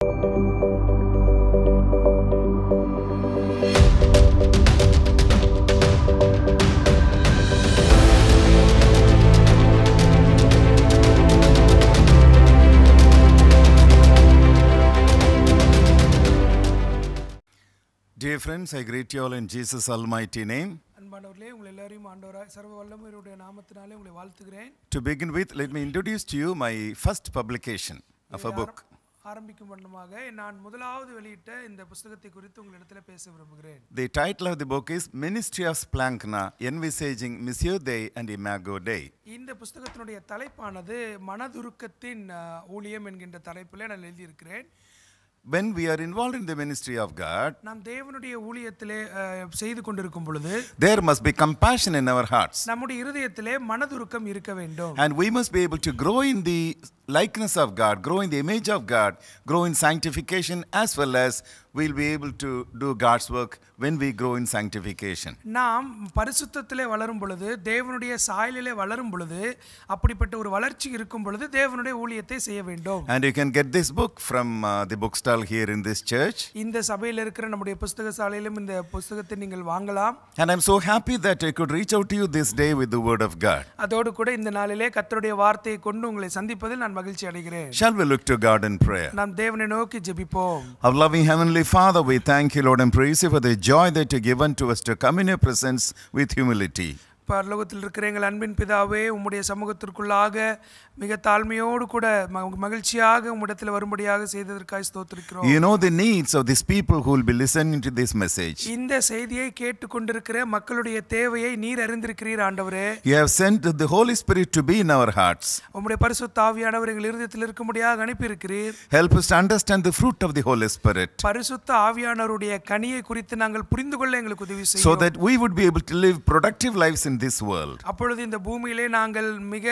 Dear friends, I greet you all in Jesus' almighty name. To begin with, let me introduce to you my first publication of a book. The title of the book is Ministry of Splankna, Envisaging Missio Dei and Imago Dei. இந்த புத்தகத்தினுடைய தலைப்பானது மனதுருக்கத்தின் ஊழியம் என்கின்ற தலைப்பிலே நான் எழுதி இருக்கிறேன். When we are involved in the ministry of God, நாம் தேவனுடைய ஊழியத்திலே செய்து கொண்டிருக்கும் பொழுது there must be compassion in our hearts. நம்முடைய இருதயத்திலே மனதுருக்கம் இருக்க வேண்டும். And we must be able to grow in the likeness of God, grow in the image of God, grow in sanctification, as well as we'll be able to do God's work when we grow in sanctification. நாம் பரிசுத்தத்திலே வளரும் பொழுது, தேவனுடைய சாயலிலே வளரும் பொழுது, அப்படிப்பட்ட ஒரு வளர்ச்சி இருக்கும் பொழுது தேவனுடைய ஊழியத்தை செய்ய வேண்டும். And you can get this book from the bookstall here in this church. இந்த சபையில் இருக்கிற நம்முடைய புத்தக சாலையிலும் இந்த புத்தகத்தை நீங்கள் வாங்கலாம். And I'm so happy that I could reach out to you this day with the word of God. அதோடு கூட இந்த நாளிலே கர்த்தருடைய வார்த்தையை கொண்டு உங்களை சந்திப்பதில் நான் மகிழ்ச்சி அடைகிறேன். Shall we look to God in prayer? நாம் தேவனை நோக்கி ஜெபிப்போம். Our loving heavenly Father, we thank you, Lord, and praise you for the joy that you given to us to come in your presence with humility. பரலோகத்தில் இருக்கிற எங்கள் அன்பின் பிதாவே, உம்முடைய சமூகத்திற்குள்ளாக மிக தாழ்மையோடு கூட மகிழ்ச்சியாக உம்மிடத்தில் வரும்படியாக செய்ததற்காக ஸ்தோத்திரிக்கிறோம். You know the needs of these people who will be listening to this message. இந்த செய்தியை கேட்டுக்கொண்டிருக்கிற மக்களுடைய தேவையை நீர் அறிந்திருக்கிறீர் ஆண்டவரே. You have sent the Holy Spirit to be in our hearts. உம்முடைய பரிசுத்த ஆவியானவர் எங்கள் இருதயத்தில் இருக்கும்படியாக அனுப்பி இருக்கிறீர். Help us to understand the fruit of the Holy Spirit. பரிசுத்த ஆவியானவருடைய கனியை குறித்து நாங்கள் புரிந்து கொள்ள எங்களுக்கு உதவி செய்யும். So that we would be able to live productive lives in this world. அப்பொழுது இந்த பூமியிலே நாங்கள் மிக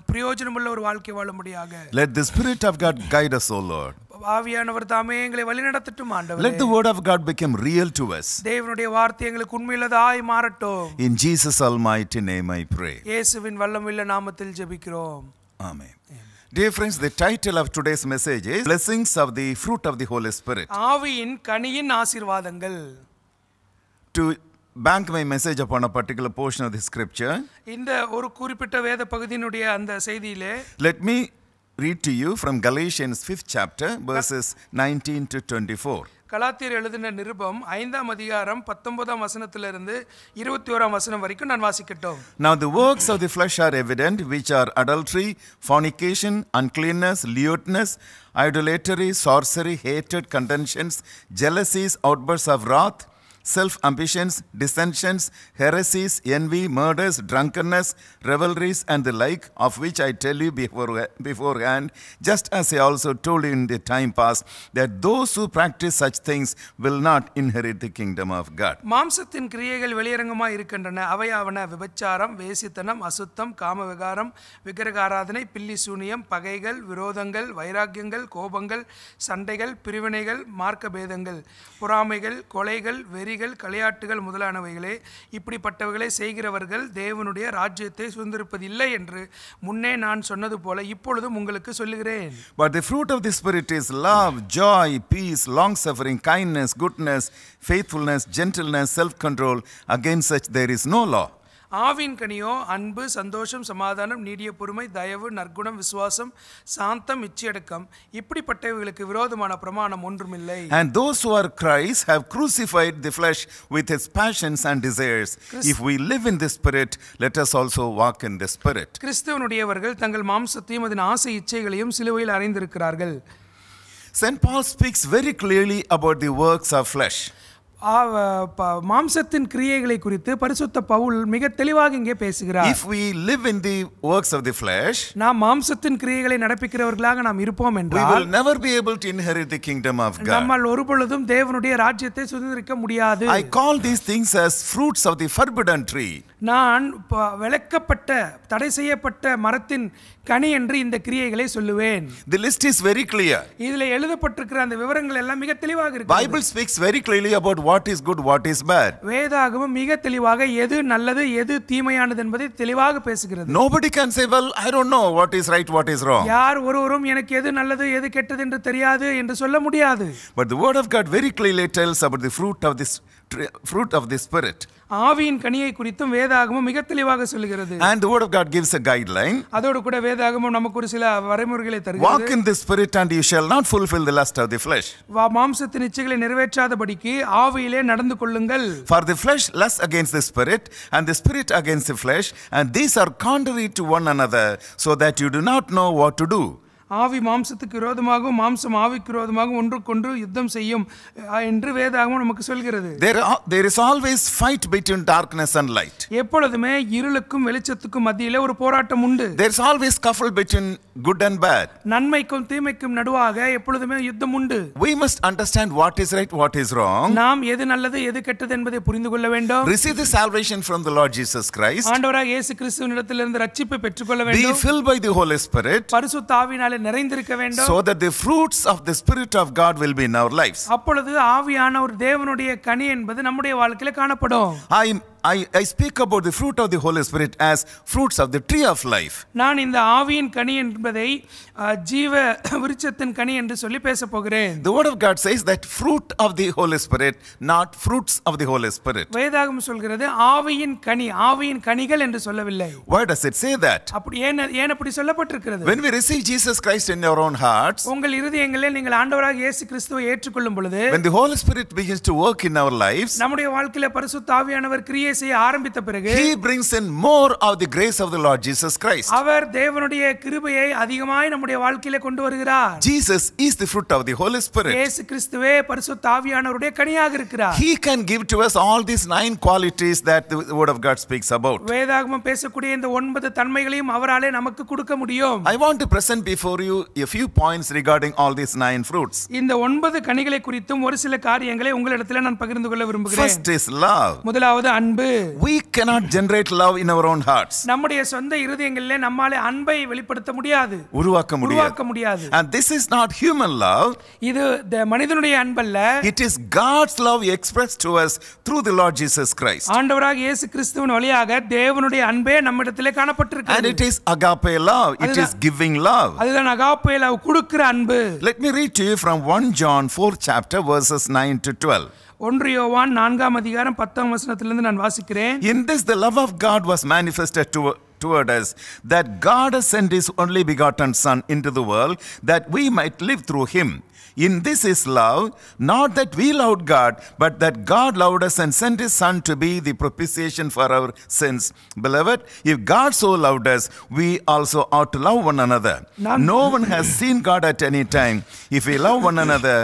பிரயோஜனமுள்ள ஒரு வாழ்க்கை வாழும்படியாக. Let the Spirit of God guide us, O Lord. ஆவியானவர் தாமே எங்களை வழிநடத்தட்டும் ஆண்டவரே. Let the word of God become real to us. தேவனுடைய வார்த்தை எங்களுக்கு உண்மையுள்ளதாய் மாறட்டும். In Jesus' almighty name I pray. இயேசுவின் வல்லமையுள்ள நாமத்தில் ஜெபிக்கிறோம். Amen. Dear friends, the title of today's message is Blessings of the Fruit of the Holy Spirit. ஆவியின் கனியின் ஆசீர்வாதங்கள். To bank my message upon a particular portion of the scripture, இந்த ஒரு குறிப்பிட்ட வேத பகுதியினுடைய அந்த செய்தியிலே let me read to you from Galatians 5th chapter verses 19 to 24. கலாத்தியர் எழுதின நிருபம் 5ஆம் அதிகாரம் 19ஆம் வசனத்திலிருந்து 21ஆம் வசனம் வரைக்கும் நான் வாசிக்கட்டும். Now the works of the flesh are evident, which are adultery, fornication, uncleanness, lewdness, idolatry, sorcery, hatred, contentions, jealousies, outbursts of wrath, self-ambitions, dissensions, heresies, envy, murders, drunkenness, revelries, and the like, of which I tell you beforehand, just as I also told you in the time past, that those who practice such things will not inherit the kingdom of God. மாம்சத்தின் கிரியைகள் வெளியரங்கமாய் இருக்கின்றன. அவையாவன விபச்சாரம், வேசித்தனம், அசுத்தம், காமவிகாரம், விக்கிரகாராதனை, பில்லி சூனியம், பகைகள், விரோதங்கள், வைராக்கியங்கள், கோபங்கள், சண்டைகள், பிரிவினைகள், மார்க்க பேதங்கள், பொறாமைகள், கொலைகள், வெறி, களியாட்டுகள் முதலானவைகளே. இப்படிப்பட்டவைகளை செய்கிறவர்கள் தேவனுடைய ராஜ்யத்தை சுதந்திரிப்பதில்லை என்று முன்னே நான் சொன்னது போல இப்பொழுதும் உங்களுக்கு சொல்லுகிறேன். But the fruit of the Spirit is love, joy, peace, long-suffering, kindness, goodness, faithfulness, gentleness, self-control. Against such there is no law. Aavin கனியோ அன்பு, சந்தோஷம், சமாதானம், நீடிய பொறுமை, தயவு, நற்குணம், விசுவாசம், சாந்தம், இச்சையடக்கம். இப்படிப்பட்டவைகளுக்கு விரோதமான பிரமாணம் ஒன்றுமில்லை. And those who are Christ have crucified the flesh with its passions and desires. If we live in the Spirit, let us also walk in the Spirit. கிறிஸ்துவனுடையவர்கள் தங்கள் மாம்சத்தையும் அதன் ஆசை இச்சைகளையும் சிலுவையில் அறைந்திருக்கிறார்கள். St. Paul speaks very clearly about the works of flesh. மாம்சத்தின் கிரியைகளை குறித்து பரிசுத்த பவுல் மிக தெளிவாக இங்கே பேசுகிறார். If we live in the works of the flesh, நாம் மாம்சத்தின் கிரியைகளை நடப்பிக்கிறவர்களாக நாம் இருப்போம் என்றால், we will never be able to inherit the kingdom of God. நம்மால் ஒருபொழுதும் தேவனுடைய ராஜ்யத்தை சுதந்திரிக்க முடியாது. I call these things as fruits of the forbidden tree. நான் விலக்கப்பட்ட தடை செய்யப்பட்ட மரத்தின் கனி என்று இந்த கிரியைகளை சொல்லுவேன். The list is very clear. இதில் எழுதப்பட்டிருக்கிற அந்த விவரங்கள் எல்லாம் மிக தெளிவாக இருக்கு. Bible speaks very clearly about what is good, what is bad. வேதாகமம் மிக தெளிவாக எது நல்லது எது தீமையானது என்பதை தெளிவாக பேசுகிறது. Nobody can say, well, I don't know what is right, what is wrong. யார் ஒருவரும் எனக்கு எது நல்லது எது கெட்டது என்று தெரியாது என்று சொல்ல முடியாது. But the word of God very clearly tells about the fruit of the spirit. ஆவியின் கனியை குறித்தும் வேதாகமம் மிக தெளிவாக சொல்கிறது. And the word of God gives a guideline. அதோடு கூட வேதாகமம் நமக்கு ஒரு சில வரைமுறைகளை தருகிறது. Walk in the spirit and you shall not fulfill the lust of the flesh. மாம்சத்தின் இச்சைகளை நிறைவேற்றாதபடிக்கு ஆவியிலே நடந்து கொள்ளுங்கள். For the flesh lusts against the spirit and the spirit against the flesh, and these are contrary to one another, so that you do not know what to do. ஆவி மாம்சத்துக்கு விரோதமாகவும் மாம்சம் ஆவிக்கு விரோதமாகவும் ஒன்றுக்கொன்று யுத்தம் செய்யும் என்று வேதாகமம் நமக்கு சொல்கிறது. There is always fight between darkness and light. எப்பொழுதுமே இருளுக்கும் வெளிச்சத்துக்கும் மத்தியிலே ஒரு போராட்டம் உண்டு. There is always scuffle between good and bad. நன்மைக்கும் தீமைக்கும் நடுவாக எப்பொழுதுமே யுத்தம் உண்டு. We must understand what is right, what is wrong. நாம் எது நல்லது எது கெட்டது என்பதை புரிந்து கொள்ள வேண்டும். Receive the salvation from the Lord Jesus Christ. ஆண்டவராகிய இயேசு கிறிஸ்துவினிடத்திலிருந்து ரட்சிப்பை பெற்றுக்கொள்ள வேண்டும். Be filled by the Holy Spirit. பரிசுத்த ஆவியினாலே நிறைந்திருக்க வேண்டும். So that the fruits of the Spirit of God will be in our lives. அப்பொழுது ஆவியான ஒரு தேவனுடைய கனி என்பது நம்முடைய வாழ்க்கையில காணப்படும். I speak about the fruit of the Holy Spirit as fruits of the tree of life. நான் இந்த ஆவியின் கனி என்பதை ஜீவ விருட்சத்தின் கனி என்று சொல்லி பேச போகிறேன். The word of God says that fruit of the Holy Spirit, not fruits of the Holy Spirit. வேதாகமம் சொல்கிறது ஆவியின் கனி, ஆவியின் கனிகள் என்று சொல்லவில்லை. Why does it say that? அப்படி ஏன் அப்படி சொல்லப்பட்டிருக்கிறது? When we receive Jesus Christ in our own hearts, உங்கள் இருதயங்களில் நீங்கள் ஆண்டவராகிய இயேசு கிறிஸ்துவை ஏற்றுக்கொள்ளும் பொழுது, when the Holy Spirit begins to work in our lives, நம்முடைய வாழ்க்கையில பரிசுத்த ஆவியானவர் கிரியை செய்ய ஆரம்பித்த பிறகு, He brings in more of the grace of the Lord Jesus Christ. அவர் தேவனுடைய கிருபையை அதிகமாய் நம்முடைய வாழ்க்கையில கொண்டு வருகிறார். Jesus is the fruit of the Holy Spirit. இயேசு கிறிஸ்துவே பரிசுத்த ஆவியானவருடைய கனியாக இருக்கிறார். He can give to us all these 9 qualities that the word of God speaks about. வேதாகமம் பேசக்கூடிய இந்த 9 தன்மைகளையும் அவராலே நமக்கு கொடுக்க முடியும். I want to present before you a few points regarding all these 9 fruits. இந்த 9 கனிகளை குறித்தும் ஒரு சில காரியங்களை உங்களிடத்தில் நான் பகிர்ந்து கொள்ள விரும்புகிறேன். First is love. முதலாவது அன்பு. We cannot generate love in our own hearts. நம்முடைய சொந்த இருதயங்களிலே நம்மாலே அன்பை வெளிப்படுத்த முடியாது, உருவாக்க முடியாது. And this is not human love. இது மனிதனுடைய அன்பல்ல. It is God's love expressed to us through the Lord Jesus Christ. ஆண்டவராகிய இயேசு கிறிஸ்துவின் வழியாக தேவனுடைய அன்பே நம்மிடத்திலே காணப்பட்டிருக்கிறது. And it is agape love. It is giving love. அதுதான் agape love, கொடுக்கிற அன்பு. Let me read to you from 1 John 4th chapter verses 9 to 12. 1 யோவான் 4ஆம் அதிகாரம் 10ஆம் வசனத்திலிருந்து நான் வாசிக்கிறேன். In this the love of God was manifested toward us, that God has sent His only begotten Son into the world, that we might live through Him. In this is love, not that we loved God, but that God loved us and sent His Son to be the propitiation for our sins. Beloved, if God so loved us, we also ought to love one another. No one has seen God at any time. If we love one another,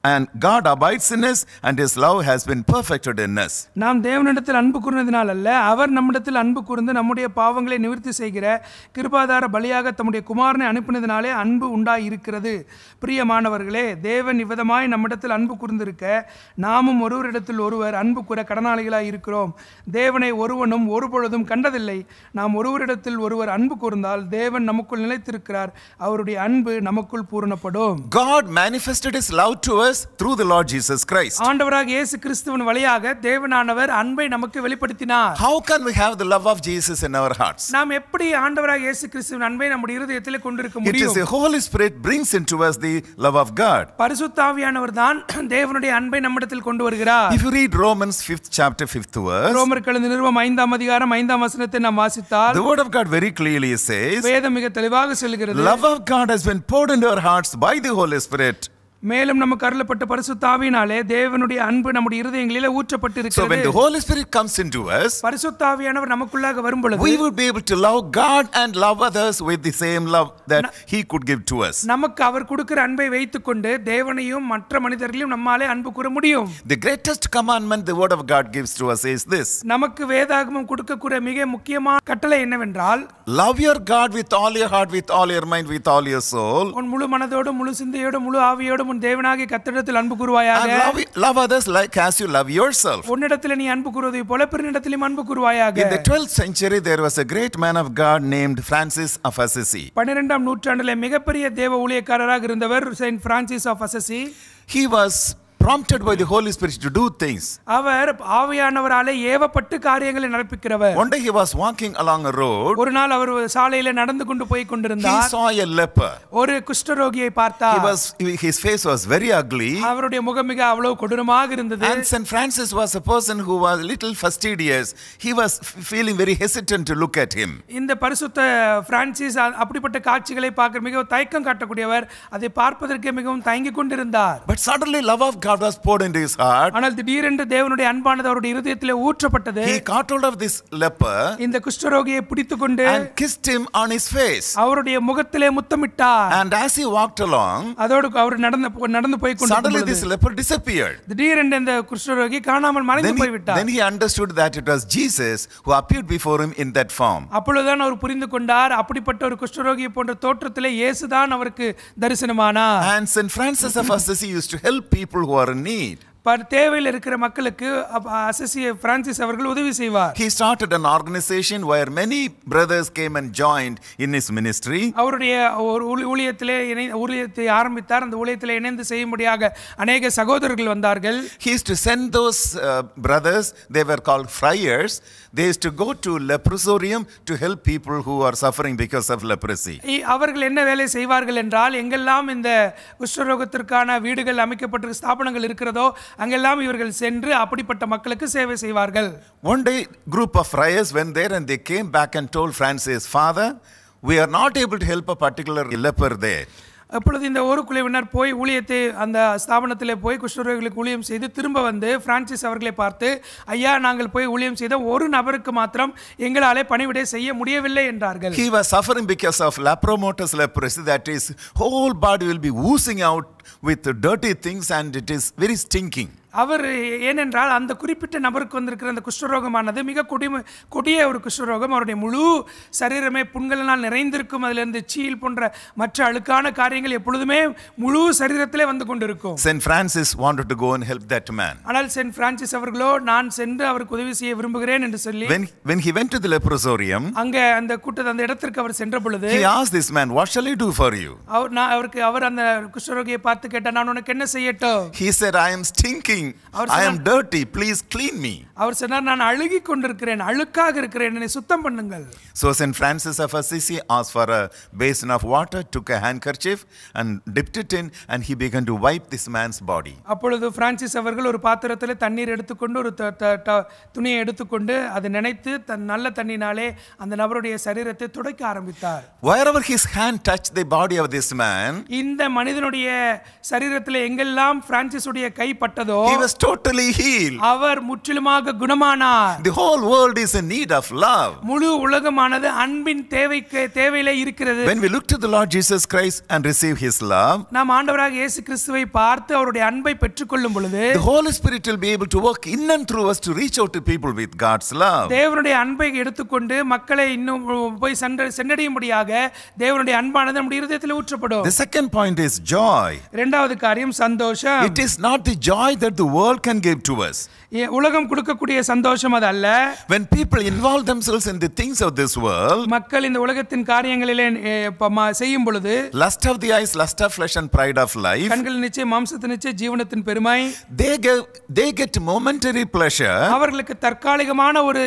and God abides in us, and His love has been perfected in us. நாம் தேவனிடத்தில் அன்பு கூர்ந்ததினால் அல்ல, அவர் நம்மிடத்தில் அன்பு கூர்ந்து நம்முடைய பாவங்களை நிவர்த்தி செய்கிற கிருபாதார பலியாக தம்முடைய குமாரனை அனுப்பினதினாலே அன்பு உண்டாய் இருக்கிறது. பிரியமானவர்களே, தேவன் இவ்விதமாய் நம்மிடத்தில் அன்பு கூர்ந்திருக்க நாமும் ஒருவரிடத்தில் ஒருவர் அன்பு கூற கடனாளிகளாய் இருக்கிறோம். தேவனை ஒருவனும் ஒருபொழுதும் கண்டதில்லை. நாம் ஒருவரிடத்தில் ஒருவர் அன்பு கூர்ந்தால் தேவன் நமக்குள் நிலைத்திருக்கிறார், அவருடைய அன்பு நமக்குள் பூரணப்படும். God manifested His love to us through the Lord Jesus Christ. ஆண்டவராகிய இயேசு கிறிஸ்துவின் வழியாக தேவனானவர் அன்பை நமக்கு வெளிப்படுத்தினார். How can we have the love of Jesus in our hearts? நாம் எப்படி ஆண்டவராகிய இயேசு கிறிஸ்துவின் அன்பை நம்முடைய இருதயத்திலே கொண்டிருக்க முடியும்? It is the Holy Spirit brings into us the love of God. பரிசுத்த ஆவியானவர் தான் தேவனுடைய அன்பை நம்மிடத்தில் கொண்டு வருகிறார். If you read Romans 5th chapter 5th verse, ரோமருக்கு எழுதின நிருபம் 5ஆம் அதிகாரம் 5ஆம் வசனத்தை நாம் வாசித்தால், the word of God very clearly says, வேதம் மிக தெளிவாக சொல்கிறது, love of God has been poured into our hearts by the Holy Spirit. மேலும் நமக்கு அருளப்பட்ட பரிசுத்த ஆவியினாலே தேவனுடைய அன்பு நம்முடைய இருதயங்களிலே ஊற்றப்பட்டிருக்கிறது. So when the Holy Spirit comes into us, பரிசுத்த ஆவியானவர் நமக்குள்ளாக வரும் பொழுது, we will be able to love God and love others with the same love that He could give to us. நமக்கு அவர் கொடுக்கிற அன்பை வைத்துக்கொண்டு தேவனையும் மற்ற மனிதர்களையும் நம்மாலே அன்பு கூற முடியும். The greatest commandment the word of God gives to us is this. நமக்கு வேதாகமம் கொடுக்கக்கூடிய மிக முக்கியமான கட்டளை என்னவென்றால், love your God with all your heart, with all your mind, with all your soul. உன் முழு மனதோடு, முழு சிந்தையோடு, முழு ஆவியோடு, எப்பொழுதும் உன் தேவனாகிய கர்த்தரிடத்தில் அன்பு கூறுவாயாக. And love others like as you love yourself. உன்னிடத்தில் நீ அன்பு கூறுவதை போல பிறனிடத்திலும் அன்பு கூறுவாயாக. In the 12th century there was a great man of God named Francis of Assisi. 12ஆம் நூற்றாண்டிலே மிகப்பெரிய தேவ ஊழியக்காரராக இருந்தவர் Saint Francis of Assisi. He was prompted by the Holy Spirit to do things. அவர் ஆவியானவராலே ஏவப்பட்டு காரியங்களை நடப்பிக்கிறவர். One day he was walking along a road. ஒரு நாள் அவர் சாலையில நடந்து கொண்டு போய் He கொண்டிருந்தார். saw a leper. ஒரு குஷ்டரோகியை பார்த்தார். His face was very ugly. அவருடைய முகம் மிக அவ்வளவு கொடூரமாக இருந்தது. And St. Francis was a person who was little fastidious. He was feeling very hesitant to look at him. இந்த பரிசுத்த பிரான்சிஸ் அப்படிப்பட்ட காட்சிகளை பார்க்க மிகவும் தயக்கம் காட்டக்கூடியவர். அதை பார்ப்பதற்கு மிகவும் தயங்கி கொண்டிருந்தார். But suddenly love of God was poured into his heart. ஆனால் திடீரென்று தேவனுடைய அன்பானது அவருடைய இருதயத்திலே ஊற்றப்பட்டது. He caught hold of this leper இந்த குஷ்டரோகியை பிடித்துக்கொண்டு and kissed him on his face. அவருடைய முகத்திலே முத்தமிட்டார். And as he walked along, அதோடு அவர் நடந்து போய் suddenly this கொண்டிருந்தார். leper disappeared. திடீரென்று இந்த குஷ்டரோகி காணாமல் மறைந்து போய்விட்டார். Then he understood that it was Jesus who appeared before him in that form. அப்பொழுதுதான் அவர் புரிந்து கொண்டார், அப்படிப்பட்ட ஒரு குஷ்டரோகியை போன்ற தோற்றத்திலே இயேசுதான் அவருக்கு தரிசனமானார். And St. Francis of Assisi used to help people who are in need. தேவையில் இருக்கிற மக்களுக்கு அசசி பிரான்சிஸ் அவர்கள் உதவி செய்வார். He started an organization where many brothers came and joined in his ministry. அவருடைய ஊழியத்தை ஆரம்பித்தார். அந்த ஊழியத்திலே இணைந்து செய்யும்படியாக அநேக சகோதரர்கள் வந்தார்கள். He used to send those brothers, they were called friars. They used to go to leprosarium to help people who are suffering because of leprosy. அவர்கள் என்ன வேலை செய்வார்கள் என்றால், எங்கெல்லாம் இந்த குஷ்டரோகத்திற்கான வீடுகள் அமைக்கப்பட்ட ஸ்தாபனங்கள் இருக்கிறதோ அங்கெல்லாம் இவர்கள் சென்று அப்படிப்பட்ட மக்களுக்கு சேவை செய்வார்கள். One day group of friars went there and they came back and told Francis, "Father, we are not able to help a particular leper there." அப்பொழுது இந்த ஒரு குழுவினர் போய் ஊழியத்தை அந்த ஸ்தாபனத்திலே போய் குஷ்டரோகிகளுக்கு ஊழியம் செய்து திரும்ப வந்து பிரான்சிஸ் அவர்களை பார்த்து, ஐயா, நாங்கள் போய் ஊழியம் செய்த ஒரு நபருக்கு மாத்திரம் எங்களாலே பணிவிடை செய்ய முடியவில்லை என்றார்கள். He was suffering because of lepromotus leprosy, that is, whole body will be oozing out with dirty things and it is very stinking. அவர் ஏனென்றால் அந்த குறிப்பிட்ட நபருக்கு வந்திருக்கிற அந்த குஷ்டரோகமானது மிக கொடிய ஒரு குஷ்டரோகம். அவருடைய முழு சரீரமே புண்களினால் நிறைந்திருக்கும். அதிலிருந்து சீல் போன்ற மற்ற அழுக்கான காரியங்கள் எப்பொழுதுமே முழு சரீரத்திலே வந்து கொண்டிருக்கும். St. Francis wanted to go and help that man. ஆனால் செயின்ட் பிரான்சிஸ் அவர்களோ, நான் சென்று அவருக்கு உதவி செய்ய விரும்புகிறேன் என்று சொல்லி, when he went to the leprosarium, அங்கே அந்த அந்த இடத்திற்கு அவர் சென்ற பொழுது, he asked this man, "What shall I do for you?" அவர் அந்த குஷ்டரோகியை பார்த்து கேட்டார், நான் உனக்கு என்ன செய்யட்டும்? He said, "I am stinking. I am dirty. Please clean me." அவர் சொன்னார், நான் அழுகி கொண்டிருக்கிறேன், அழுக்காக இருக்கிறேன், என்னை சுத்தம் பண்ணுங்கள். So St. Francis of Assisi asked for a basin of water, took a handkerchief and dipped it in, and he began to wipe this man's body. அப்பொழுது பிரான்சிஸ் அவர்கள் ஒரு பாத்திரத்தில் தண்ணீர் எடுத்துக்கொண்டு ஒரு துணியை எடுத்துக்கொண்டு அதை நினைத்து நல்ல தண்ணினாலே அந்த நபருடைய சரீரத்தை துடைக்க ஆரம்பித்தார். Wherever his hand touched the body of this man, இந்த மனிதனுடைய சரீரத்தில் எங்கெல்லாம் பிரான்சிஸுடைய கை பட்டதோ, he was totally healed. அவர் முற்றிலுமாக குணமானார். The whole world is in need of love. முழு உலகமானது அன்பின் தேவையிலே இருக்கிறது. When we look to the Lord Jesus Christ and receive his love, நாம் ஆண்டவராக இயேசு கிறிஸ்துவை பார்த்து அவருடைய அன்பை பெற்றுக்கொள்ளும் பொழுது, the Holy Spirit will be able to work in and through us to reach out to people with God's love. தேவனுடைய அன்பை எடுத்துக்கொண்டு மக்களை இன்னும் போய் சென்றடையும்படியாக தேவனுடைய அன்பானது நம்முடைய இருதயத்தில் ஊற்றப்படும். The second point is joy. இரண்டாவது காரியம் சந்தோஷம். It is not the joy that the world can give to us. உலகம் கொடுக்கக்கூடிய சந்தோஷம் அது அல்ல. When people involve themselves in the things of this world, மக்கள் இந்த உலகத்தின் காரியங்களிலே செய்யும் பொழுது, lust of the eyes, lust of flesh and pride of life, கண்களின் நிச்சய, மாம்சத்தின் நிச்சய, ஜீவனத்தின் பெருமை, they get momentary pleasure, அவர்களுக்கு தற்காலிகமான ஒரு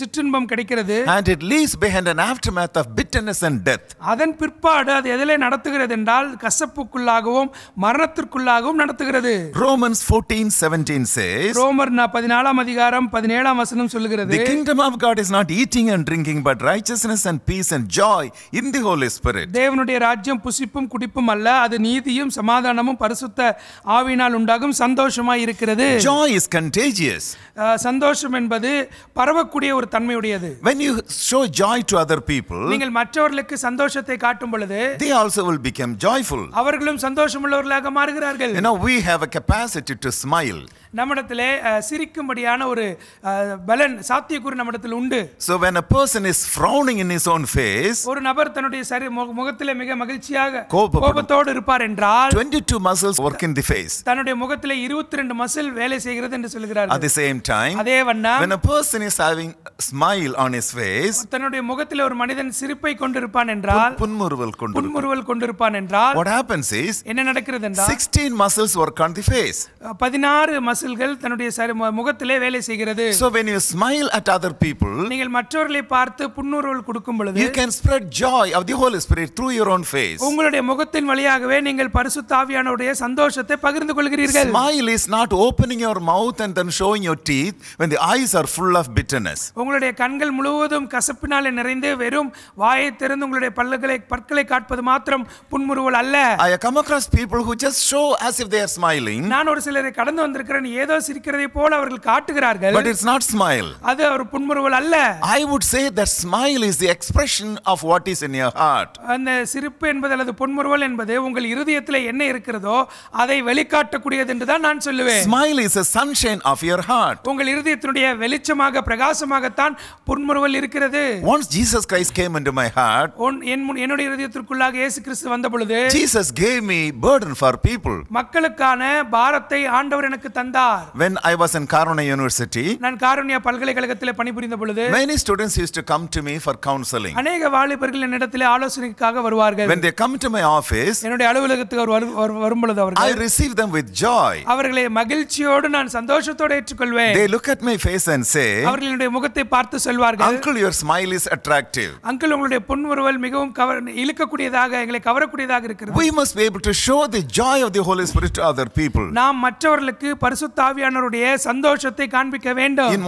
சிற்றின்பம் கிடைக்கிறது. and it leaves behind an aftermath of bitterness and death. அதன் பிற்பாடு அது எதிலே நடத்துகிறது என்றால் கசப்புக்குள்ளாகவும் மரணத்திற்குள்ளாகவும் நடத்துகிறது. Romans 14:17 says, ரோமர் 14ஆம் அதிகாரம் 17ஆம் வசனம் சொல்லுகிறது, the kingdom of God is not eating and drinking but righteousness and peace and joy in the Holy Spirit. தேவனுடைய ராஜ்யம் புசிப்பும் குடிப்பும் அல்ல, அது நீதியும் சமாதானமும் பரிசுத்த ஆவியினால் உண்டாகும் சந்தோஷமாய் இருக்கிறது. Joy is contagious. சந்தோஷம் என்பது பரவக்கூடிய ஒரு தன்மையுடையது. When you show joy to other people, நீங்கள் மற்றவர்களுக்கு சந்தோஷத்தை காட்டும் பொழுது, they also will become joyful. அவர்களும் சந்தோஷமுள்ளவர்களாக மாறுகிறார்கள். We have a capacity to smile. smile. நம்மிடத்திலே சிரிக்கும்படியான ஒரு பலன் சாத்தியக்கூறு நம்மிடத்தில் உண்டு. So when a person is frowning in his own face, ஒரு நபர் தன்னுடைய முகத்திலே மிக மகிழ்ச்சியாக கோபத்தோடு இருப்பார் என்றால் 22 muscles work in the face. தன்னுடைய முகத்திலே 22 மசில் வேலை செய்கிறது என்று சொல்கிறார்கள். At the same time, அதே வண்ணம் when a person is having a smile on his face, தன்னுடைய முகத்திலே ஒரு மனிதன் சிரிப்பை கொண்டிருப்பான் என்றால் புன்முறுவல் கொண்டிருப்பான் என்றால் what happens is என்ன நடக்கிறது என்றால் 16 muscles work on the face. 16 மசில்கள் தன்னுடைய முகத்திலே வேலை செய்கிறது. So when you smile at other people, நீங்கள் மற்றவர்களை பார்த்து புன்முறுவல் கொடுக்கும் பொழுது you can spread joy of the Holy Spirit through your own face. உங்களுடைய முகத்தின் வழியாகவே நீங்கள் பரிசுத்த ஆவியானவருடைய சந்தோஷத்தை பகிர்ந்து கொள்கிறீர்கள். Smile is not opening your mouth and then showing your teeth when the eyes are full of bitterness. உங்களுடைய கண்கள் முழுவதும் கசப்பினாலே நிறைந்து வெறும் வாயை திறந்து உங்களுடைய பற்களை காட்பது மாத்திரம் புன்முறுவல் அல்ல. I come across people who just show as if they are smiling. நான் ஒரு சிலரை கடந்து வந்திருக்கிறேன், ஏதோ சிரிக்கிறதை போல அவர்கள் காட்டுகிறார்கள். But it's not smile. அது ஒரு புன்முறுவல் அல்ல. I would say that smile is the expression of what is in your heart. அந்த சிரிப்பு என்பது அல்லது புன்முறுவல் என்பது உங்கள் இருதயத்திலே என்ன இருக்கிறதோ அதை வெளிக்காட்டக்கூடியது என்று தான் நான் சொல்லுவேன். Smile is a sunshine of your heart. உங்கள் இருதயத்தினுடைய வெளிச்சமாக பிரகாசமாக தான் புன்முறுவல் இருக்கிறது. Once Jesus Christ came into my heart, என்னுடைய இருதயத்திற்குள்ளாக இயேசு கிறிஸ்து வந்த பொழுது Jesus gave me burden for people. மக்களுக்கான பாரத்தை ஆண்டவர் எனக்கு தந்தார். When I was in Karuna University, நான் காருண்யா பல்கலைக்கழகத்திலே பணிபுரிந்த பொழுது many students used to come to me for counseling. அநேக வாலிபர்கள் என்னிடத்திலே ஆலோசனைக்காக வருவார்கள். When they come to my office, என்னுடைய அலுவலகத்துக்கு வரும் பொழுது அவர்கள் I receive them with joy. அவர்களை மகிழ்ச்சியோடு நான் சந்தோஷத்தோடு ஏற்றுக்கொள்வேன். They look at my face and say, அவர்களுடைய முகத்தை பார்த்து சொல்வார்கள், Uncle, your smile is attractive. Uncle உங்களுடைய புன்முறுவல் மிகவும் இழுக்கக்கூடியதாக எங்களை கவரக்கூடியதாக இருக்கிறது. We must be able to show the joy of the Holy Spirit to other people. நாம் மற்றவர்களுக்கு பரிசுத்த ஆவியானவருடைய சந்தோஷத்தை காண்பிக்க வேண்டும். In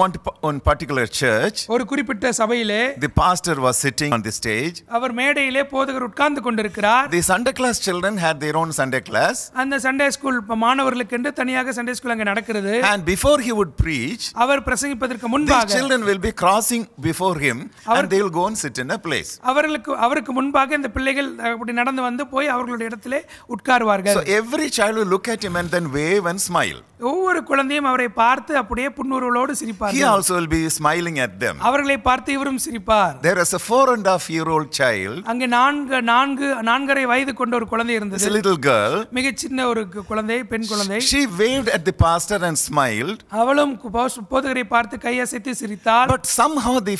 one particular church, ஒரு குறிப்பிட்ட சபையிலே the pastor was sitting on the stage. அவர் மேடையிலே போதகர் உட்கார்ந்து கொண்டிருக்கிறார். The Sunday class children had their own Sunday class. அந்த சண்டே ஸ்கூல் மாணவர்களுக்கு என்று தனியாக சண்டே ஸ்கூல் அங்க நடக்கிறது. And before he would preach, அவர் பிரசங்கிப்பதற்கு முன்பாக the children will be crossing before him and they will go and sit in a place. அவருக்கு முன்பாக இந்த பிள்ளைகள் அப்படி நடந்து வந்து போய் அவர்களுடைய இடத்திலே உட்காருவார்கள். So every child will look at him and then wave and smile. ஒவ்வொரு குழந்தையும் அவரை பார்த்து அப்படியே புன்முறுவலோடு சிரிப்பார்கள். He also will be smiling at them. அவர்களை பார்த்து இவரும் சிரிப்பார். There is a 4.5-year-old child. அங்கே 4.5 வயது கொண்ட ஒரு குழந்தை இருந்தது. It's a little girl. மிக சின்ன ஒரு குழந்தை, பெண் குழந்தை. She waved at the pastor and smiled. அவளும் போதகரை பார்த்து கையசைத்து சிரித்தாள். But somehow the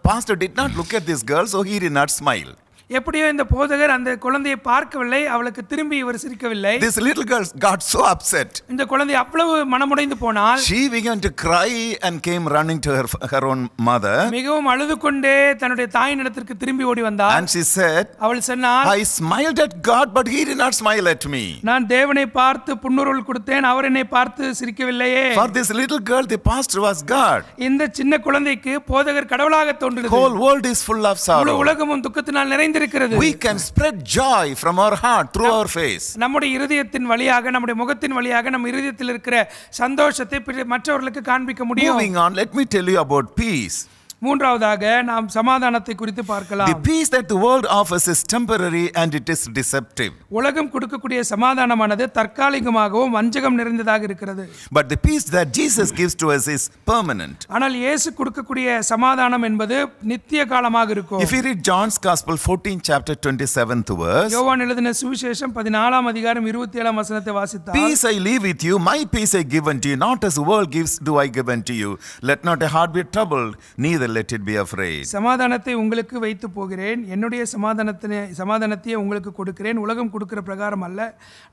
pastor did not look at this girl, so he did not smile. எப்படியோ இந்த போதகர் அந்த குழந்தையை பார்க்கவில்லை, அவளுக்கு திரும்பி இவர் சிரிக்கவில்லை. This little girl got so upset. இந்த குழந்தை அவ்வளவு மனமுடைந்து போனாள். She began to cry and came running to her own mother. மிகவும் அழுது கொண்டே தன்னுடைய தாயினிடத்திற்கு திரும்பி ஓடி வந்தாள். And she said, அவள் சொன்னாள், I smiled at God, but he did not smile at me. நான் தேவனை பார்த்து புன்முறுவல் கொடுத்தேன், அவர் என்னை பார்த்து சிரிக்கவில்லையே. For this little girl, the pastor was God. இந்த சின்ன குழந்தைக்கு போதகர் கடவுளாக தோன்றியது. Whole world is full of sorrow. உலகமும் துக்கத்தினால் நிறைந்து We can spread joy from our heart through our face. நம்முடைய இருதயத்தின் வழியாக, நம்முடைய முகத்தின் வழியாக நம்ம இருதயத்தில் இருக்கிற சந்தோஷத்தை மற்றவர்களுக்கு காண்பிக்க முடியும். Moving on, let me tell you about peace. மூன்றாவதாக நாம் சமாதானத்தை குறித்து பார்க்கலாம். The peace that the world offers is temporary and it is deceptive. உலகம் கொடுக்கக்கூடிய சமாதானமானது தற்காலிகமாகவும் வஞ்சகம் நிறைந்ததாக இருக்கிறது. But the peace that Jesus gives to us is permanent. ஆனால் இயேசு கொடுக்கக்கூடிய சமாதானம் என்பது நித்திய காலமாக இருக்கும். If you read John's Gospel 14 chapter 27th verse, யோவான் எழுதின சுவிசேஷம் 14 அதிகாரம் 27 வசனத்தை வாசித்தால், Peace I leave with you, my peace I give unto you, not as the world gives do I give unto you. Let not your heart be troubled, neither let it be afraid. சமாதானத்தை உங்களுக்கு வைத்து போகிறேன், என்னுடைய சமாதானத்தை உங்களுக்கு கொடுக்கிறேன், உலகம் கொடுக்கிற பிரகாரம் அல்ல,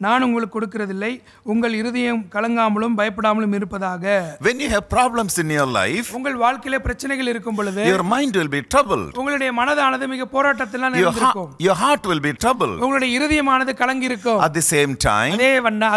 நான் உங்களுக்கு கொடுக்கிறதில்லை, உங்கள் இருதயம் கலங்காமலும் பயப்படாமலும் இருப்பதாக. When you have problems in your life, உங்கள் வாழ்க்கையில பிரச்சனைகள் இருக்கும் பொழுது your mind will be troubled. உங்களுடைய மனதானது மிக போராட்டத்தில் நிறைந்திருக்கும். Your heart will be troubled. உங்களுடைய இருதயமானது கலங்கி இருக்கும். At the same time,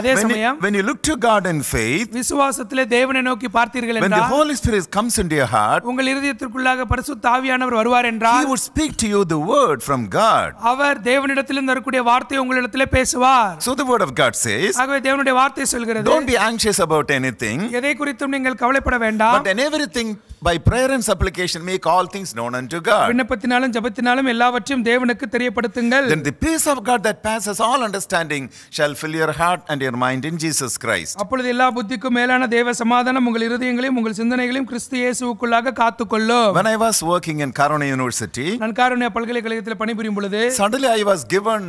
அதே சமயம் when you look to God in faith, விசுவாசத்திலே தேவனை நோக்கி பார்த்தீர்கள் என்றால், when the Holy Spirit comes into your heart, உங்கள் இருதயத்திற்குள்ளாக பரிசுத்த ஆவியானவர் வருவார் என்றால், He would speak to you the word from God. அவர் தேவனிடத்திலிருந்து வரக்கூடிய வார்த்தையை உங்களிடத்திலே பேசுவார். So the word of God says, ஆகவே தேவனுடைய வார்த்தை சொல்கிறது, don't be anxious about anything, எதை குறித்தும் நீங்கள் கவலைப்பட வேண்டாம், but in everything by prayer and supplication make all things known unto God. விண்ணப்பத்தினாலும் ஜெபத்தினாலும் எல்லாவற்றையும் தேவனுக்கு தெரியப்படுத்துங்கள். Then the peace of God that passes all understanding shall fill your heart and your mind in Jesus Christ. அப்பொழுது எல்லா புத்திக்கும் மேலான தேவ சமாதானம் உங்கள் இருதயங்களையும் உங்கள் சிந்தனைகளையும் கிறிஸ்து இயேசுவுக்குள்ளாக காத்துக்கொள்ளும். When I was working in Karuna University, நான் காருண்யா பல்கலைக்கழகத்தில் பணிபுரியும் பொழுது suddenly I was given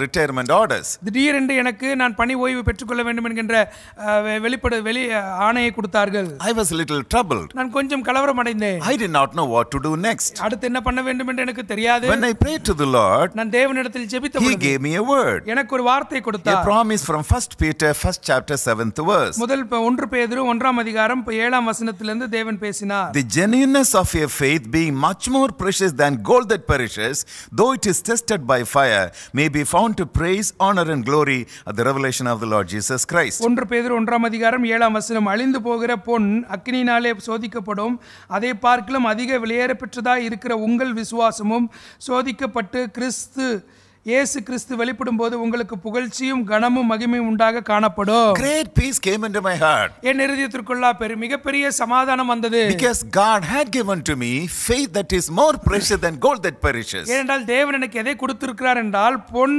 retirement orders. திடீரென்று எனக்கு நான் பணி ஓய்வு பெற்றுக்கொள்ள வேண்டும் என்கின்ற வெளி ஆணையை கொடுத்தார்கள். I was a little troubled. நான் கொஞ்சம் கலவரம் அடைந்தேன். I did not know what to do next. அடுத்து என்ன பண்ண வேண்டும் என்று எனக்கு தெரியாது. When I prayed to the Lord, நான் தேவனிடத்தில் ஜெபித்த பொழுது He gave me a word. எனக்கு ஒரு வார்த்தை கொடுத்தார். A promise from 1 Peter 1st chapter 7th verse. முதல் 1 பேதுரு 1ஆம் அதிகாரம் 7ஆம் வசனத்திலிருந்து தேவன் பேசினார். The genuineness of your faith being much more precious than gold that perishes, though it is tested by fire, may be found to praise, honor and glory at the revelation of the Lord Jesus Christ. 1 பேதுரு 1ஆம் அதிகாரம் 7ஆம் வசனம், அழிந்து போகிற பொன் அக்கினியினாலே சோதிக்கப்படும், அதை பார்க்கிலும் அதிக விலையேறப்பெற்றதாய் இருக்கிற உங்கள் விசுவாசமும் சோதிக்கப்பட்டு இயேசு கிறிஸ்து வெளிப்படும் போது உங்களுக்கு புகழ்ச்சியும் கனமும் மகிமையும் உண்டாக காணப்படும். Great peace came into my heart. என் இருதயத்திற்குள்ள மிகப்பெரிய சமாதானம் வந்தது. Because God had given to me faith that is more precious than gold that perishes. ஏனென்றால் தேவன் எனக்கு எதை கொடுத்திருக்கிறார் என்றால் பொன்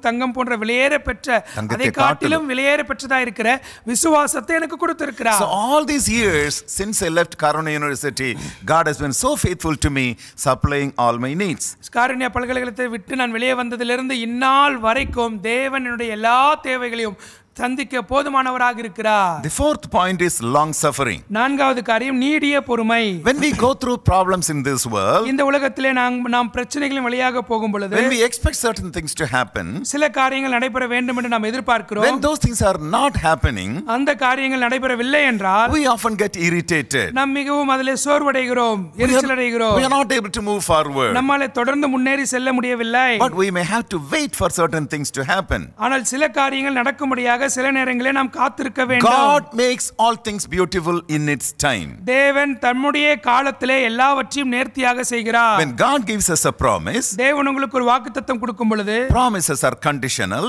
தங்கம் போன்ற விலையேற பெற்ற அதை காட்டிலும் விலையேற பெற்றதா இருக்கிற விசுவாசத்தை எனக்கு கொடுத்திருக்கிறார். So all these years since I left Karuna University, God has been so faithful to me, supplying all my needs. Karunya பல்கலைக்கழகத்தை விட்டு நான் வெளியே வந்ததிலிருந்து இந்நாள் வரைக்கும் தேவன் என்னுடைய எல்லா தேவைகளையும் சந்திக்க போதுமானவராக இருக்கிறார். The fourth point is long suffering. நான்காவது காரியம் நீடிய பொறுமை. When we go through problems in this world, இந்த உலகத்திலே நாம் பிரச்சனைகளின் வழியாக போகும் பொழுது, when we expect certain things to happen, சில காரியங்கள் நடைபெற வேண்டும் என்று நாம் எதிர்பார்க்கிறோம். when those things are not happening, அந்த காரியங்கள் நடைபெறவில்லை என்றால் we often get irritated. நாம் மிகவும் அதிலே சோர்வடைகிறோம், எரிச்சல் அடைகிறோம். We are not able to move forward. நம்மாலே தொடர்ந்து முன்னேறி செல்ல முடியவில்லை. But we may have to wait for certain things to happen. ஆனால் சில காரியங்கள் நடக்கும்படியாக சில நேரங்களிலே நாம் காத்திருக்க வேண்டும். God makes all things beautiful in its time. தேவன் தம்முடைய காலத்திலே எல்லாவற்றையும் நேர்த்தியாக செய்கிறார். When God gives us a promise, தேவன் உங்களுக்கு ஒரு வாக்குத்தத்தம் கொடுக்கும் பொழுது, promises are conditional.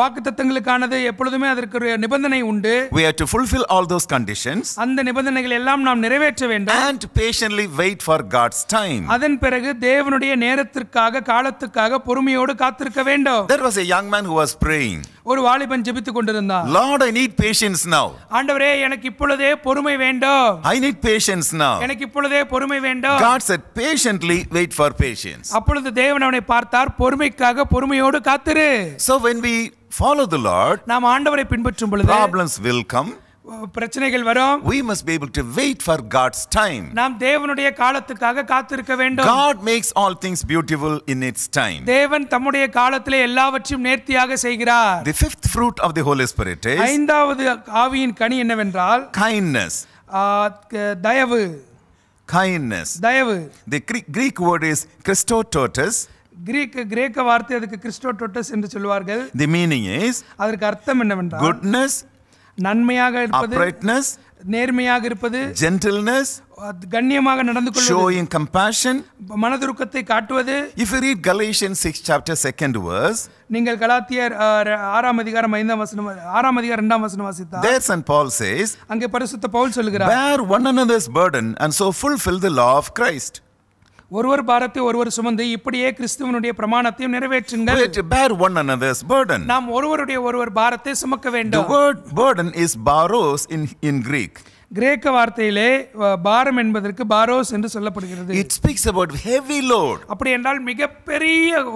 வாக்குத்தத்தங்களுக்கானது எப்பொழுதுமே அதற்கு ஒரு நிபந்தனை உண்டு. We have to fulfill all those conditions. அந்த நிபந்தனைகள் எல்லாம் நாம் நிறைவேற்ற வேண்டும். And patiently wait for God's time. அதன் பிறகு தேவனுடைய நேரத்திற்காக காலத்துக்காக பொறுமையோடு காத்திருக்க வேண்டும். There was a young man who was praying. ஒரு வாலிபன் ஜெபித்துக் கொண்டிருந்தான். Lord, I need patience now. ஆண்டவரே, எனக்கு இப்பொழுதே பொறுமை வேண்டும். I need patience now. எனக்கு இப்பொழுதே பொறுமை வேண்டும். God said, patiently wait for patience. அப்பொழுது தேவன் அவனை பார்த்தார், பொறுமைக்காக பொறுமையோடு காத்திரு. So when we follow the Lord, நாம் ஆண்டவரை பின்பற்றும் பொழுது problems will come. பிரச்சனைகள் வரும். We must be able to wait for God's time. நாம் தேவனுடைய காலத்துக்காக காத்திருக்க வேண்டும். God makes all things beautiful in its time. தேவன் தம்முடைய காலத்திலே எல்லாவற்றையும் நேர்த்தியாக செய்கிறார். The fifth fruit of the Holy Spirit is ஐந்தாவது ஆவியின் கனி என்னவென்றால் kindness. தயவு. Kindness. தயவு. The Greek word is Christototus. கிரேக்க வார்த்தை அதுக்கு கிறிஸ்டோடோட்டஸ் என்று சொல்வார்கள். The meaning is அதற்கு அர்த்தம் என்னவென்றால் goodness, நன்மையாக இருப்பது, uprightness, நேர்மையாக இருப்பது, gentleness, கண்ணியமாக நடந்து கொள்வது, showing compassion. மனதுருக்கத்தை காட்டுவது. If you read Galatians 6 chapter 2nd verse, நீங்கள் கலாத்தியர் 6ஆம் அதிகாரம் 5ஆம் வசனம் 6ஆம் அதிகாரம் 2ஆம் வசனம் வாசித்தால், there St. Paul says, அங்கே பரிசுத்த பவுல் சொல்கிறார், bear one another's burden and so fulfill the law of Christ. ஒருவர் பாரத்தை ஒருவர் சுமந்து இப்படியே கிறிஸ்துவனுடைய பிரமாணத்தையும் நிறைவேற்றுங்கள். We have to bear one another's burden. நாம் ஒருவர் பாரத்தை சுமக்க வேண்டும். The word burden is baros in Greek. கிரேக்க வார்த்தையிலே பாரம் என்பதற்கு பாரோஸ் என்று சொல்லப்படுகிறது. It speaks about heavy load. அப்படி என்றால்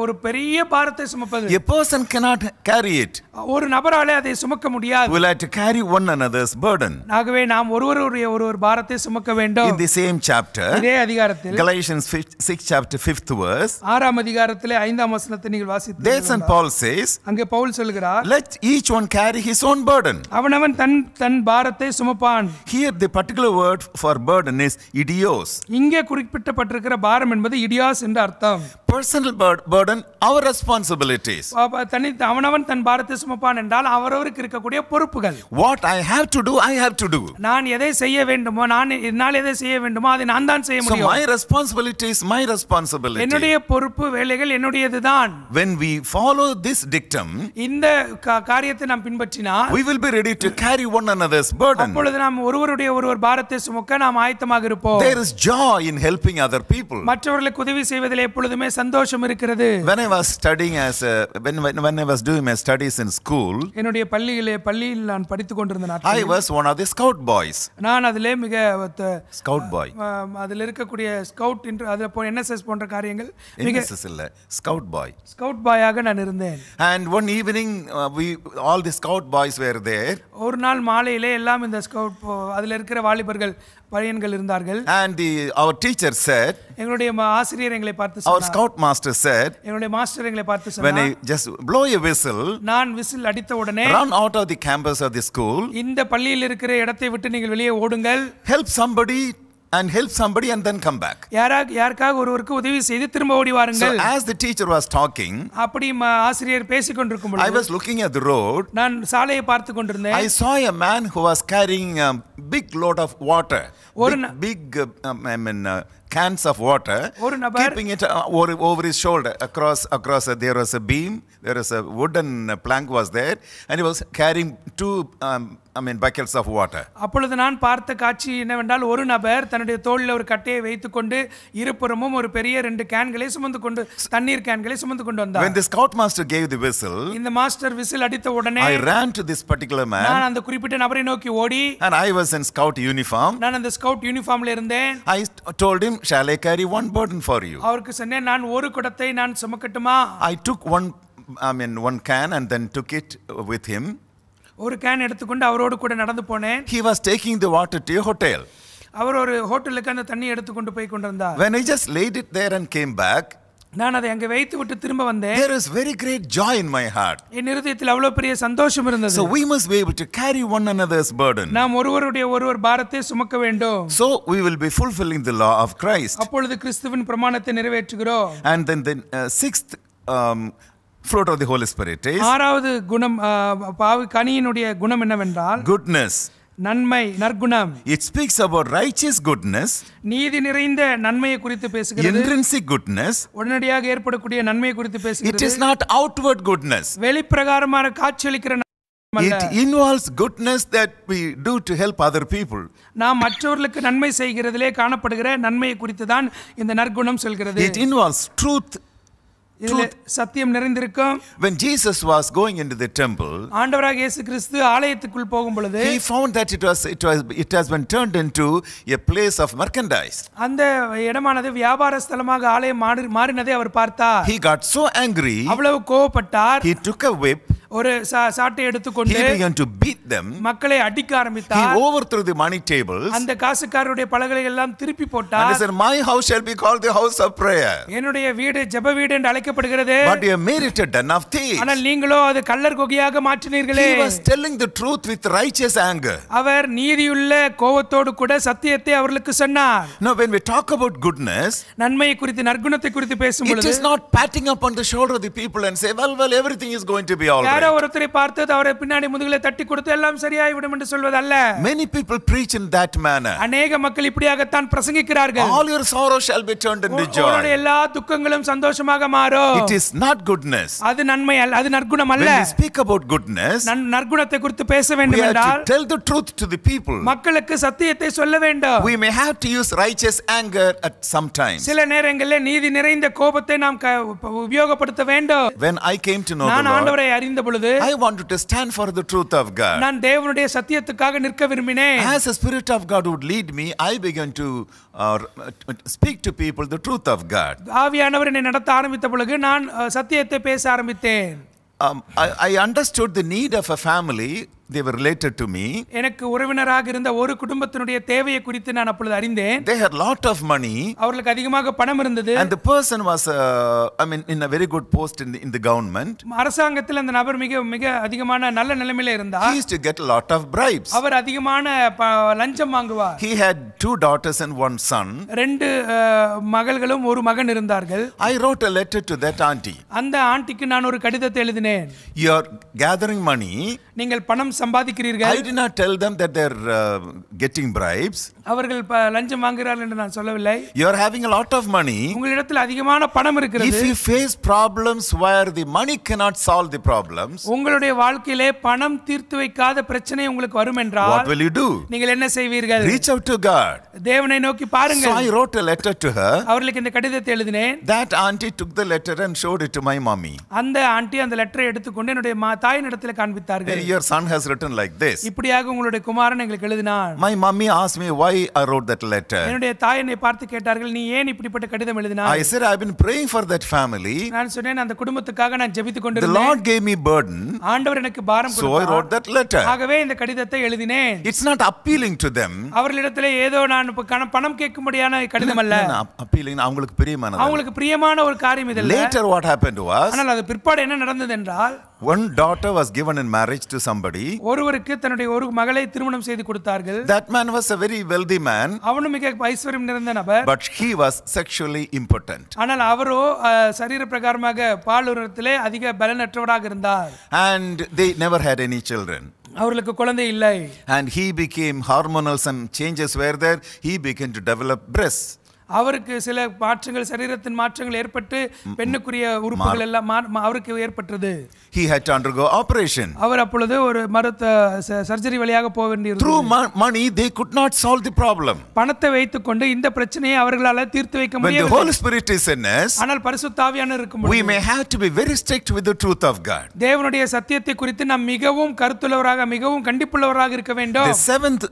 ஒரு பெரிய பாரத்தை சுமப்பது. A person cannot carry it. ஒரு நபராலே அதை சுமக்க முடியாது. We have to carry one another's burden. ஆகவே நாம் ஒருவர் பாரத்தை சுமக்க வேண்டும். In the same chapter, இதே அதிகாரத்தில் Galatians 6 chapter 5th verse, 6ஆம் அதிகாரத்திலே 5ஆம் வசனத்தை நீங்கள் வாசித்தீர்கள். there St. Paul says, அங்கே பவுல் சொல்கிறார், let each one carry his own burden. அவனவன் தன் பாரத்தை சுமப்பான். Here the particular word for burden is idios. இங்கே குறிப்பிடப்பட்டிருக்கிற பாரம் என்பது இடியாஸ் என்று அர்த்தம். Personal burden, our responsibilities. அவனவன் தன் பாரத்தை சுமப்பான் என்றால் அவரவருக்கு இருக்கக்கூடிய பொறுப்புகள். What I have to do, I have to do. நான் எதை செய்ய வேண்டுமோ, என்னால் எதை செய்ய வேண்டுமோ அதை நான் தான் செய்ய முடியும். So my responsibility is my responsibility. என்னுடைய பொறுப்பு வேலைகள் என்னுடையதுதான். When we follow this dictum, இந்த காரியத்தை நாம் பின்பற்றினால், we will be ready to carry one another's burden. அப்பொழுது நாம் ஒருவருடைய ஒருவர் பாரத்தை சுமக்க நாம் ஆயத்தமாக இருப்போம். There is joy in helping other people. மற்றவர்களுக்கு உதவி செய்வதில் எப்பொழுதுமே சந்தோஷம் இருக்கிறது. When I was studying when I was doing my studies in school, என்னுடைய பள்ளியில் நான் படித்துக் கொண்டிருந்த I நாட்களில் was one of the scout boys. நான் அதிலே மிக Scout boy. அதில் இருக்கக்கூடிய ஸ்கவுட் என்று அதில் NSS போன்ற காரியங்கள் NSS இல்ல, scout boy. ஸ்கவுட் பாயாக நான் இருந்தேன். And one evening all the scout boys were there. ஒரு நாள் மாலையிலே எல்லாம் இந்த ஸ்கவுட் அதில் இருக்கிற வாலிபர்கள் பையன்கள் இருந்தார்கள். And our teacher said, எங்களுடைய ஆசிரியர் எங்களை பார்த்து our சொன்னார், scout master said, எங்களுடைய மாஸ்டர் எங்களை பார்த்து when I சொன்னார், just blow a whistle, நான் விசில் அடித்த உடனே run out of the campus of the school, இந்த பள்ளியில் இருக்கிற இடத்தை விட்டு நீங்கள் வெளியே ஓடுங்கள், help somebody and then come back. யாருக்காக ஒருவருக்கு உதவி செய்து திரும்ப ஓடி So வாருங்கள். as the teacher was talking, அப்படி ஆசிரியர் பேசிக் கொண்டிருக்கும் I பொழுது was looking at the road. நான் சாலையை பார்த்து கொண்டிருந்தேன். I saw a man who was carrying a big load of water, big cans of water, ஒரு நபர் keeping it over his shoulder across there was a beam, there was a wooden plank was there, and he was carrying two buckets of water. அப்பொழுது நான் பார்த்த காட்சி என்னவென்றால், ஒரு நபர் தன்னுடைய தோளில் ஒரு கட்டையை வைத்துக்கொண்டு இருபுறமும் ஒரு பெரிய 2 கேன்களை சுமந்து கொண்டு தண்ணீர் கேன்களை சுமந்து கொண்டு வந்தார். When the scout master gave the whistle, இந்த மாஸ்டர் விசில் அடித்த உடனே I ran to this particular man, நான் அந்த குறிப்பிட்ட நபரை நோக்கி ஓடி, and I was in scout uniform. நான் அந்த ஸ்கவுட் யூனிஃபார்ம்ல இருந்தேன். I told him, shall I carry one burden for you? அவருக்கு சொன்னேன், நான் ஒரு குடத்தை நான் சுமக்கட்டுமா? I took one can and then took it with him. ஒரு கேன் எடுத்துக்கொண்டு அவரோடு கூட நடந்து போனேன். He was taking the water to a hotel. அவர் ஒரு ஹோட்டலுக்கு அந்த தண்ணி எடுத்துக்கொண்டு போய் கொண்டிருந்தார். When I just laid it there and came back, நான் அதை அங்கே வைத்து விட்டு திரும்ப வந்தேன். there is very great joy in my heart. என் இருதயத்தில் அவ்வளவு பெரிய சந்தோஷம் இருந்தது. So we must be able to carry one another's burden. நாம் ஒருவர் பாரத்தை சுமக்க வேண்டும். So we will be fulfilling the law of Christ. அப்பொழுது கிறிஸ்துவின் பிரமாணத்தை நிறைவேற்றுகிறோம். And then the sixth fruit of the Holy Spirit is ஆறாவது குணம் கனியினுடைய குணம் என்னவென்றால் goodness. நன்மை, நற்குணம். It speaks about righteous goodness, நீதி நிறைந்த நன்மையை குறித்து பேசுகிறது. intrinsic goodness. உடனடியாக ஏற்படக்கூடிய நன்மையை குறித்து It பேசுகிறது. is not outward goodness. வெளிப்பிரகாரமான காட்சியளிக்கிற நன்மை அல்ல. It involves goodness that we do to help other people. நாம் மற்றவர்களுக்கு நன்மை செய்கிறதிலே காணப்படுகிற நன்மையை குறித்து தான் இந்த நற்குணம் சொல்கிறது. It involves truth. சத்தியம் நிறைந்திருக்கும். When Jesus was going into the temple, ஆண்டவராகிய இயேசு கிறிஸ்து ஆலயத்துக்குள் போகும் பொழுது he found that it has been turned into a place of merchandise. அந்த இடமானது வியாபார ஸ்தலமாக ஆலயம் மாறினதை அவர் பார்த்தார். He got so angry, அவ்வளவு கோபப்பட்டார். he took a whip, ஒரு சாட்டை எடுத்துக்கொண்டு he began to beat them, மக்களை அடிக்க he ஆரம்பித்தார். overthrew the money tables, அந்த காசுக்காரருடைய பலகைகளை எல்லாம் திருப்பி and போட்டார். he said, my house shall be called the house of prayer, என்னுடைய வீடு ஜெப வீடு என்று அழைக்கப்படுகிறது. but you have made it a den of thieves. ஆனால் நீங்களோ அது கள்ளர் குகையாக மாற்றினீர்களே. He was telling the truth with righteous anger. அவர் நீதியுள்ள கோபத்தோடு கூட சத்தியத்தை அவர்களுக்கு சொன்னார். Now when we talk about goodness, நன்மையை குறித்து, நற்குணத்தை குறித்து பேசும் it பொழுது is not patting upon the shoulder of the people and say, well, everything is going to be all யாரோ right. ஒருத்தரை பார்த்து அவரை பின்னாடி முதுகிலே தட்டி கொடுத்து எல்லாம் சரியாய்விடும் என்று சொல்வதல்ல. Many people preach in that manner. அநேக மக்கள் இப்படியாகத்தான் பிரசங்கிக்கிறார்கள். All your sorrow shall be turned into உங்களுடைய joy. எல்லா துக்கங்களும் சந்தோஷமாக மாறும். It is not goodness. அது நன்மை அல்ல, அது நற்குணம் அல்ல. When we speak about goodness, நற்குணத்தை குறித்து பேச we வேண்டும் have என்றால் to tell the truth to the people. மக்களுக்கு சத்தியத்தை சொல்ல வேண்டும். We may have to use righteous anger at some times. சில நேரங்களில் நீதி நிறைந்த கோபத்தை நாம் உபயோகப்படுத்த வேண்டும். When I came to know நான் the Lord, ஆண்டவரை அறிந்த பொழுது I wanted to stand for the truth of God. நான் தேவனுடைய சத்தியத்துக்காக நிற்க விரும்பினேன். As the Spirit of God would lead me, I began to speak to people the truth of God. ஆவியானவர் என்னை நடத்த ஆரம்பித்த பொழுது நான் சத்தியத்தை பேச ஆரம்பித்தேன். I understood the need of a family. They were related to me. எனக்கு உறவினராக இருந்த ஒரு குடும்பத்தினுடைய தேவையை குறித்து நான் அப்பொழுது அறிந்தேன். They had lot of money. அவர்களுக்கு அதிகமாக பணம் இருந்தது. And the person was in a very good post in the government. அரசாங்கத்தில் அந்த நபர் மிக அதிகமான நல்ல நிலைமையில இருந்தார். He used to get a lot of bribes. அவர் அதிகமான லஞ்சம் வாங்குவார். He had 2 daughters and 1 son. 2 மகள்களும் ஒரு மகன் இருந்தார்கள். I wrote a letter to that auntie. அந்த ஆண்டிக்கு நான் ஒரு கடிதத்தை எழுதினேன். You are gathering money. நீங்கள் பணம் சம்பாதிக்கிறீர்கள். I did not tell them that they're getting bribes. அவர்கள் லஞ்சம் வாங்குகிறார்கள் என்று நான் சொல்லவில்லை. You are having a lot of money. உங்களிடத்தில் அதிகமான பணம் இருக்கிறது. If you face problems where the money cannot solve the problems, உங்களுடைய வாழ்க்கையிலே பணம் தீர்த்து வைக்காத பிரச்சனை உங்களுக்கு வரும் என்றால் what will you do? நீங்கள் என்ன செய்வீர்கள்? Reach out to God. தேவனை நோக்கி பாருங்கள். So I wrote a letter to her. அவர்களுக்கு இந்த கடிதத்தை எழுதினேன். That auntie took the letter and showed it to my mommy. அந்த ஆண்டி அந்த லெட்டரை எடுத்துக்கொண்டு என்னுடைய தாயினிடத்தில் காண்பித்தார்கள். Your son has written like this. இப்படியாக உங்களுடைய குமாரன் எங்களுக்கு எழுதினான். My mommy asked me why I wrote that letter. என்னுடைய தாய் என்னை பார்த்து கேட்டார்கள், நீ ஏன் இப்படிப்பட்ட கடிதம் எழுதினாய்? I said I've been praying for that family. நான் சொன்னேன், அந்த குடும்பத்துக்காக நான் ஜெபித்துக் The கொண்டிருந்தேன். Lord gave me burden. ஆண்டவர் எனக்கு பாரம் So I wrote that letter. ஆகவே இந்த கடிதத்தை எழுதினேன். It's not appealing to them. அவர்களிடத்திலே ஏதோ நான் பணம் கேட்கும்படியான கடிதம் அல்ல. Appealing அவங்களுக்கு பிரியமானது. அவங்களுக்கு பிரியமான ஒரு காரியம் இதல்ல. Later what happened was, ஆனால் அது பிற்பாடு என்ன நடந்தது என்றால், one daughter was given in marriage to somebody. ஒருவருக்கு தன்னுடைய ஒரு மகளை திருமணம் செய்து கொடுத்தார்கள். That man was a very wealthy man. அவனும் மிக ஐஸ்வர்யம் நிறைந்த நபர். But he was sexually impotent. ஆனால் அவரோ சரீர பிரகாரமாக பாலுறத்திலே அதிக பலனற்றவராக இருந்தார். And they never had any children. அவர்களுக்கு குழந்தை இல்லை. And he became hormonal, some changes were there. He began to develop breasts. அவருக்கு சில மாற்றங்கள், சரீரத்தின் மாற்றங்கள் ஏற்பட்டு பெண்ணுக்குரிய உறுப்புகள் எல்லாம் அவருக்கு ஏற்பட்டது. He had to undergo operation. அவர் அப்பொழுது ஒரு சர்ஜரி வழியாக போக வேண்டியிருந்தது. Through money they could not solve the problem. பணத்தை வைத்துக்கொண்டு இந்த பிரச்சனையை அவர்களால தீர்த்து வைக்க முடியவில்லை. When the Holy Spirit is in us, ஆனால் பரிசுத்த ஆவியானவர் இருக்கும்போது we may have to be very strict with the truth of God. தேவனுடைய சத்தியத்தை குறித்து நாம் மிகவும் கருத்துள்ளவராக, மிகவும் கண்டிப்புள்ளவராக இருக்க வேண்டும். The seventh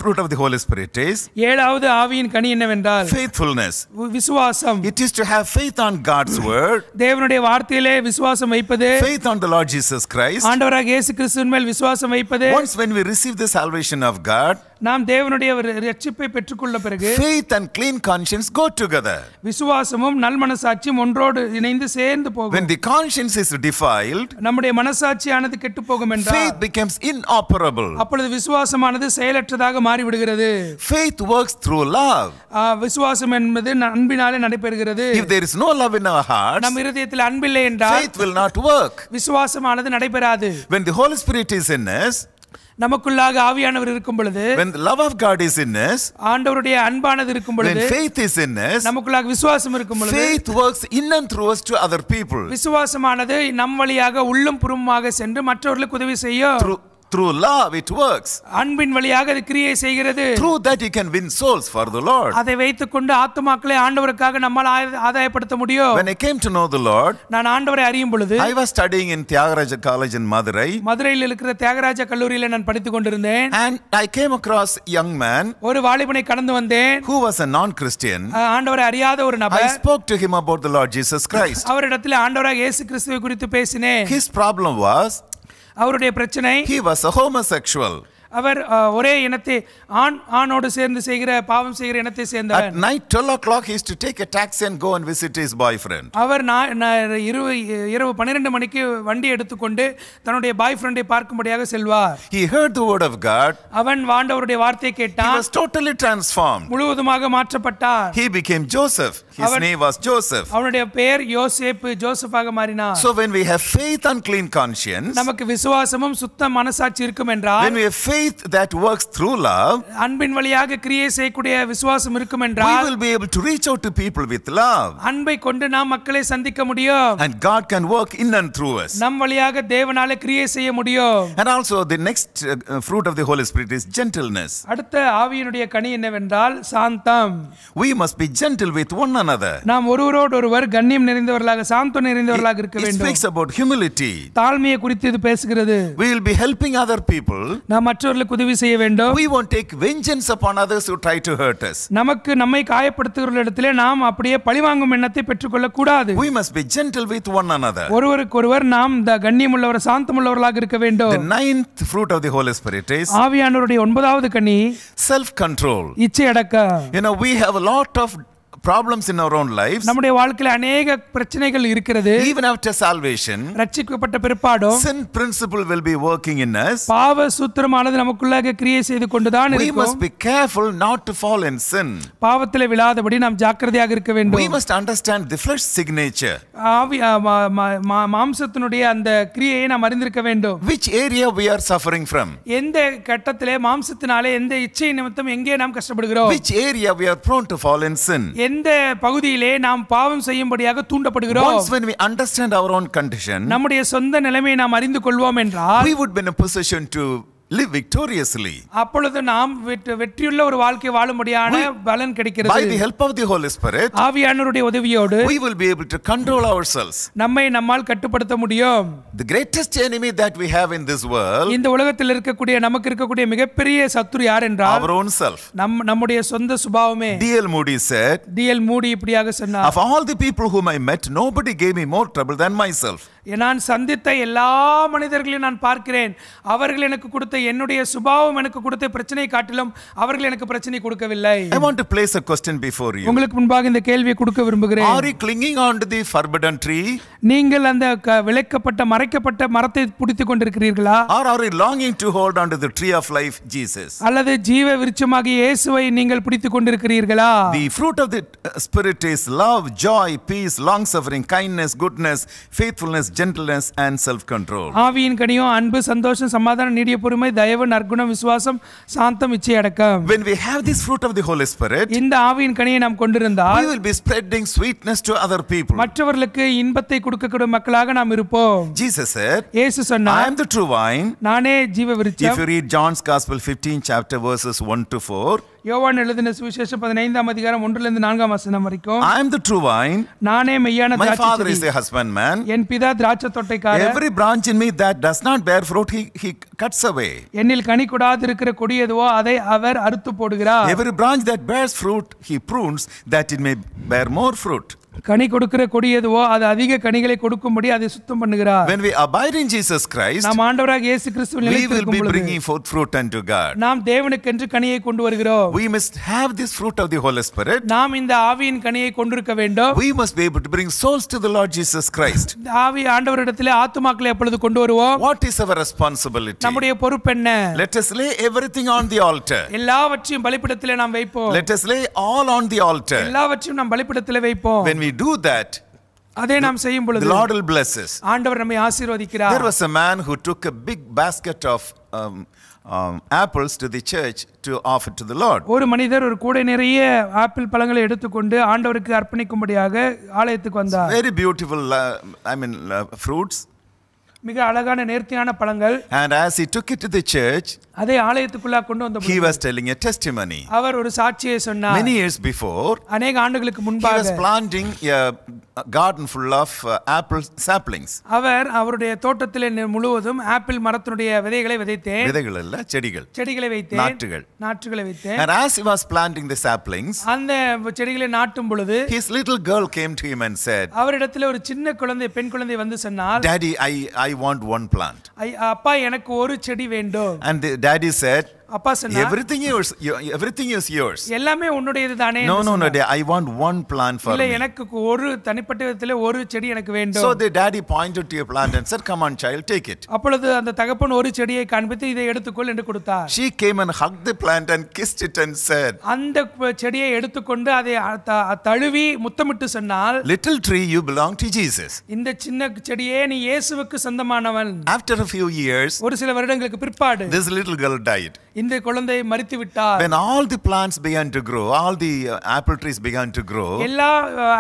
fruit of the Holy Spirit is ஏழாவது ஆவியின் கனி என்னவென்றால் faithfulness. விசுவாசம். It is to have faith on God's word. தேவனுடைய வார்த்தையிலே விசுவாசம் வைப்பது. Faith on the Lord Jesus Christ. ஆண்டவராகிய இயேசு கிறிஸ்துவின் மேல் விசுவாசம் வைப்பது. Once when we receive the salvation of God, நாம் தேவனுடைய இரட்சிப்பை பெற்றுக்கொள்ள பிறகு faith and clean conscience go together. விசுவாசமும் நல்மனசாட்சியும் ஒன்றோடு இணைந்து சேர்ந்து போகும். When the conscience is defiled, நம்முடைய மனசாட்சியானது கெட்டுப்போகும் என்றால் faith becomes inoperable. அப்பொழுது விசுவாசமானது செயலற்றதாக மாறிவிடுகிறது. Faith works through love. விசுவாசம் என்பது அன்பினாலே நடைபெறுகிறது. If there is no love in our hearts, நம் இதயத்தில் அன்பில்லை என்றால் faith will not work. விசுவாசமானது நடைபெறாது. When the Holy Spirit is in us, நமக்குள்ளாக ஆவியானவர் இருக்கும் பொழுது, when the love of God is in us, ஆண்டவருடைய அன்பானது இருக்கும் பொழுது, when faith is in us, நமக்குள்ளாக விசுவாசம் இருக்கும் பொழுது, faith works in and through us to other people. விசுவாசமானது நம் வழியாக உள்ளும் புறமுமாக சென்று மற்றவர்களுக்கு உதவி செய்யும். Through love it works. அன்பின் வழியாக அது கிரியை செய்கிறது. Through that you can win souls for the Lord. அதை வைத்துக்கொண்டு ஆத்துமாக்களை ஆண்டவருக்காக நம்மால் ஆதாயப்படுத்த முடியும். When I came to know the Lord, நான் ஆண்டவரை அறியும் பொழுது, I was studying in Tyagaraja College in Madurai. மதுரையில் இருக்கிற தியாகராஜா கல்லூரியில் நான் படித்துக் கொண்டிருந்தேன். And I came across a young man ஒரு வாலிபனை கடந்து வந்தேன். who was a non-Christian. ஆண்டவரை அறியாத ஒரு நபர். I spoke to him about the Lord Jesus Christ. அவரிடத்தில் ஆண்டவராகிய இயேசு கிறிஸ்துவை குறித்து பேசினேன். His problem was, அவருடைய பிரச்சனை, he was a homosexual. அவர் ஒரே இனத்தை ஆணோடு சேர்ந்து செய்கிற பாவம் செய்கிற இனத்தை சேர்ந்தவர். At night 12 o'clock he used to take a taxi and go and visit his boyfriend. அவர் இரவு 12 மணிக்கு வண்டி எடுத்துக்கொண்டு தன்னுடைய பாய் ஃப்ரெண்டை பார்க்கும்படியாக செல்வார். He heard the word of God. அவன் ஆண்டவருடைய வார்த்தையை கேட்டான். He was totally transformed. முழுவதுமாக மாற்றப்பட்டார். He became Joseph. His name was Joseph. அவனுடைய பெயர் யோசேப்பு, ஜோசப்பாக மாறினார். So when we have faith and clean conscience, நமக்கு விசுவாசமும் சுத்த மனசாட்சி இருக்கும் என்றால், when we have faith that works through love, அன்பின் வழியாக கிரியை செய்யக்கூடிய விசுவாசம் இருக்கும் என்றால், we will be able to reach out to people with love. அன்பை கொண்டு நாம் மக்களை சந்திக்க முடியும். And God can work in and through us. நம் வழியாக தேவனாலே கிரியை செய்ய முடியும். And also the next fruit of the Holy Spirit is gentleness. அடுத்த ஆவியினுடைய கனி என்னவென்றால் சாந்தம். We must be gentle with one another. நாம் ஒருவரோடொருவர் கண்ணியம் நிறைந்தவர்களாக, சாந்தம் நிறைந்தவர்களாக இருக்க வேண்டும். It speaks about humility. தாழ்மையை குறித்து இது பேசுகிறது. We will be helping other people. நாம் மற்றவர்களுக்கு உதவி செய்ய வேண்டும். We won't take vengeance upon others who try to hurt us. நமக்கு நம்மை காயப்படுத்துகிறவர்களிடத்திலே நாம் அப்படியே பழிவாங்கும் எண்ணத்தை பெற்றுக்கொள்ள கூடாது. We must be gentle with one another. ஒருவருக்கொருவர் நாம் கண்ணியமுள்ளவர், சாந்தமுள்ளவர்களாக இருக்க வேண்டும். The ninth fruit of the Holy Spirit is ஆவியானவருடைய 9வது கனி self control. இச்சை அடக்கம். We have a lot of problems in our own lives, நம்முடைய வாழ்க்கையில अनेक பிரச்சனைகள் இருக்கிறது. even after salvation, ரட்சிக்கப்பட்ட பிற்பாடும் sin principle will be working in us. பாவ சூத்திரமானது நமக்குள்ளாக கிரியை செய்து கொண்டுதான் We இருக்கும். must be careful not to fall in sin. பாவத்திலே விழாதபடி நாம் ஜாக்கிரதையாக இருக்க வேண்டும். We must understand the flesh signature. ஆவி மாம்சத்தினுடைய அந்த கிரியையை நாம் அறிந்திருக்க வேண்டும். Which area we are suffering from? எந்த கட்டத்திலே மாம்சத்தினாலே எந்த இச்சை நிமித்தம் எங்கே நாம் கஷ்டப்படுகிறோம்? Which area we are prone to fall in sin? எந்த பகுதியிலே நாம் பாவம் செய்யும்படியாக தூண்டப்படுகிறோம்? Once when we understand our own condition, நம்முடைய சொந்த நிலைமையை நாம் அறிந்து கொள்வோம் என்றால் we would be in a position to live victoriously. அப்பொழுது நாம் வெற்றியுள்ள ஒரு வாழ்க்கை வாழும்படியான பலன் கிடைக்கிறது. By the help of the Holy Spirit, ஆவியானவருடைய உதவியோடு we will be able to control ourselves. நம்மை நம்மால் கட்டுப்படுத்த முடியும். The greatest enemy that we have in this world, இந்த உலகத்தில் இருக்கக்கூடிய நமக்கு இருக்கக்கூடிய மிகப்பெரிய சத்துரு யார் என்றால் our own self. நம்முடைய சொந்த சுபாவமே. D.L. Moody said, D.L. மூடி இப்படியாக சொன்னார், of all the people whom I met, nobody gave me more trouble than myself. நான் சந்தித்த எல்லா மனிதர்களையும் நான் பார்க்கிறேன், அவர்கள் எனக்கு கொடுத்த என்னுடைய சுபாவம் எனக்கு கொடுத்த பிரச்சனையை காட்டிலும் அவர்கள் எனக்கு பிரச்சனை கொடுக்கவில்லை. I want to place a question before you. உங்களுக்கு முன்பாக இந்த கேள்வியை கொடுக்க விரும்புகிறேன். Are you clinging on to the forbidden tree? நீங்கள் அந்த விலக்கப்பட்ட மறைக்கப்பட்ட மரத்தை பிடித்துக் கொண்டிருக்கிறீர்களா? Or are you longing to hold on to the tree of life, Jesus? அல்லது ஜீவ விருட்சமாகிய இயேசுவை நீங்கள் பிடித்துக் கொண்டிருக்கிறீர்களா? The fruit of the Spirit is love, joy, peace, long suffering, kindness, goodness, faithfulness, gentleness and self control. ஆவியின் கனியும் அன்பு, சந்தோஷம், சமாதானம், நீடிய பொறுமை, தயவு, நற்குணம், விசுவாசம், சாந்தம், இச்சை அடக்கம். When we have this fruit of the Holy Spirit, இந்த ஆவியின் கனியை நாம் கொண்டிருந்தால் we will be spreading sweetness to other people. மற்றவர்களுக்கு இன்பத்தை கொடுக்கக்கூடிய மக்களாக நாம் இருப்போம். Jesus said, இயேசு சொன்னார், I am the true vine. நானே ஜீவ If விருட்சம். you read John's Gospel 15 chapter verses 1 to 4, யோவான் எழுதின சுவிசேஷம் 15ஆம் அதிகாரம் 1லிருந்து 4ஆம் வசனம் வரைக்கும், I am the true vine. நானே மெய்யான My திராட்சை Father is செடி, the husbandman. என் பிதா திராட்சை தோட்டக்காரர். Every branch in me that does not bear fruit, he cuts away. என்னில் கனி கொடாது இருக்கிற கொடி எதுவோ அதை அவர் அறுத்து போடுகிறார். Every branch that bears fruit, he prunes that it may bear more fruit. கனி கொடுக்கிற கொடி எதுவோ அது அதிக கனிகளை கொடுக்கும்படி அதை சுத்தம் பண்ணுகிறார். When we abide in Jesus Christ, நாம் ஆண்டவராகிய இயேசு கிறிஸ்துவில் we will நிலைத்திருக்கும் be பொழுது bringing forth fruit unto God. நாம் தேவனுக்கென்று கனியை கொண்டு வருகிறோம். We must have this fruit of the Holy Spirit. நாம் இந்த ஆவியின் கனியை கொண்டிருக்க வேண்டும். We must be able to bring souls to the Lord Jesus Christ. இந்த ஆவி ஆண்டவரிடத்திலே ஆத்துமாக்களை எப்பொழுது கொண்டு வருவோம்? What is our responsibility? நம்முடைய பொறுப்பு என்ன? Let us lay everything on the altar. எல்லாவற்றையும் பலிபீடத்திலே நாம் வைப்போம். Let us lay all on the altar. எல்லாவற்றையும் நாம் பலிபீடத்திலே வைப்போம். When we do that, அதை நாம் செய்யும் பொழுது the Lord will bless us. ஆண்டவர் நம்மை ஆசீர்வதிக்கிறார். There was a man who took a big basket of apples to the church to offer to the Lord. ஒரு மனிதர் ஒரு கூடை நிறைய ஆப்பிள் பழங்களை எடுத்துக்கொண்டு ஆண்டவருக்கு அர்ப்பணிக்கும்படியாக ஆலயத்துக்கு வந்தார். Very beautiful, fruits. மிக அழகான நேர்த்தியான பழங்கள். And as he took it to the church, அதை ஆலயத்துக்குள்ள கொண்டு வந்த he was telling a testimony. அவர் ஒரு சாட்சியை சொன்னார். Many years before, அநேக ஆண்டுகளுக்கு he முன்பாக was planting a garden full of apple saplings. அவர் அவருடைய தோட்டத்திலே முழுவதும் ஆப்பிள் மரத்தினுடைய விதைகளை விதைத்தேன். விதைகள் இல்ல, செடிகள். செடிகளை வைத்தேன். நாற்றுகளை வைத்தேன். And as he was planting the saplings, அந்த செடிகளை நாட்டும் பொழுது his little girl came to him and said, அவரிடத்தில் ஒரு சின்ன குழந்தை, பெண் குழந்தை வந்து சொன்னார், Daddy, I want one plant. அப்பா எனக்கு ஒரு செடி வேண்டும். And the daddy said, அப்பா சொன்னார், everything is yours. எல்லாமே உன்னுடையது தானே? No, I want one plant for me. இல்ல, எனக்கு ஒரு தனிப்பட்ட விதத்திலே ஒரு செடி எனக்கு வேண்டும். So the daddy pointed to a plant and said, come on child, take it. அப்பொழுது அந்த தகப்பன் ஒரு செடியை காண்பித்து இதை எடுத்துக்கொள் என்று கொடுத்தார். She came and hugged the plant and kissed it and said, அந்த செடியை எடுத்துக்கொண்டு அதை தழுவி முத்தமிட்டு சொன்னால், little tree, you belong to Jesus. இந்த சின்ன செடியே நீ இயேசுவுக்கு சொந்தமானவன். After a few years, ஒரு சில வருடங்களுக்கு பிற்பாடு this little girl died. இந்த குழந்தை மரித்து விட்டார். When all the plants began to grow, all the apple trees began to grow, எல்லா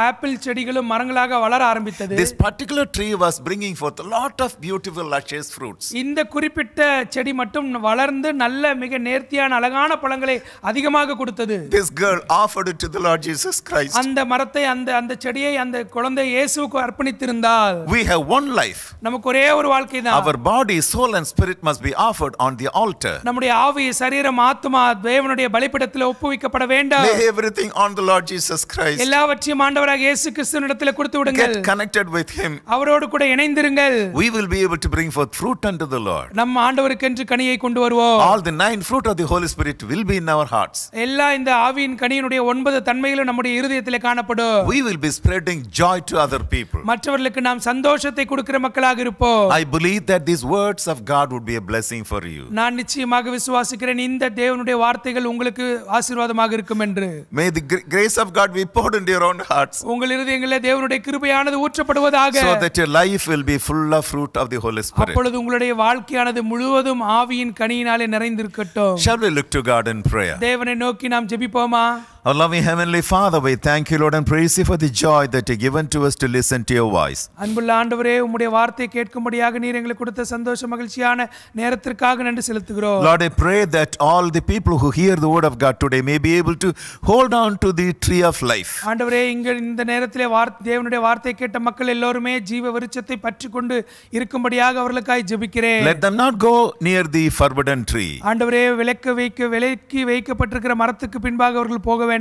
ஆப்பிள் செடிகளும் மரங்களாக வளர ஆரம்பித்தது. this particular tree was bringing forth a lot of beautiful luscious fruits. இந்த குறிப்பிட்ட செடி மட்டும் வளர்ந்து நல்ல மிக நேர்த்தியான அழகான பழங்களை அதிகமாக கொடுத்தது. This girl offered it to the Lord Jesus Christ. அந்த மரத்தை அந்த செடியை அந்த குழந்தை இயேசுவுக்கு அர்ப்பணித்திருந்தால், we have one life. நமக்கு ஒரே ஒரு வாழ்க்கை தான். Our body, soul and spirit must be offered on the altar. நம்முடைய ஆவி, ஆவி சரீரம் ஆத்மா தேவனுடைய பலிபீடத்தில் ஒப்புவிக்கப்பட வேண்டும். Lay everything on the Lord Jesus Christ. எல்லாவற்றையும் ஆண்டவராக இயேசு கிறிஸ்துவினிடத்தில் கொடுத்து விடுங்கள். Get connected with him. அவரோடு கூட இணைந்திருங்கள். We will be able to bring forth fruit unto the Lord. நம்ம ஆண்டவருக்கென்று கனியை கொண்டு வருவோம். All the 9 fruit of the Holy Spirit will be in our hearts. எல்லா இந்த ஆவியின் கனியினுடைய 9 தன்மைகளும் நம்முடைய இருதயத்திலே காணப்படும். We will be spreading joy to other people. மற்றவர்களுக்கு நாம் சந்தோஷத்தை கொடுக்கிற மக்களாக இருப்போம். I believe that these words of God would be a blessing for you. நான் நிச்சயமாக விசுவாசிக்கிறேன் இந்த தேவனுடைய வார்த்தைகள் உங்களுக்கு ஆசீர்வாதமாக இருக்கும் என்று. May the grace of God be poured into your own hearts. உங்கள் இருதயங்களிலே தேவனுடைய கிருபையானது ஊற்றப்படுவதாக. So that your life will be full of fruit of the Holy Spirit. அப்பொழுது உங்களுடைய வாழ்க்கையானது முழுவதும் ஆவியின் கனியினாலே நிறைந்திருக்கட்டும். Shall we look to God in prayer? தேவனை நோக்கி நாம் ஜெபிப்போமா? Our loving Heavenly Father, we thank you, Lord, and praise you for the joy that you given to us to listen to your voice. அன்புள்ள ஆண்டவரே, உம்முடைய வார்த்தையை கேட்கும்படியாக நீர் எங்களுக்கு கொடுத்த சந்தோஷ மகிழ்ச்சியான நேரத்திற்காக நன்றி செலுத்துகிறோம். Lord, I pray that all the people who hear the word of God today may be able to hold on to the tree of life. ஆண்டவரே, இந்த நேரத்திலே தேவனுடைய வார்த்தையை கேட்ட மக்கள் எல்லோருமே ஜீவ விருட்சத்தை பற்றிக்கொண்டு இருக்கும்படியாக அவர்களுக்காய் ஜெபிக்கிறேன். Let them not go near the forbidden tree. ஆண்டவரே, விலக்கி வைக்கப்பட்டிருக்கிற மரத்துக்கு பின்பாக அவர்கள் போக வேண்டாம்.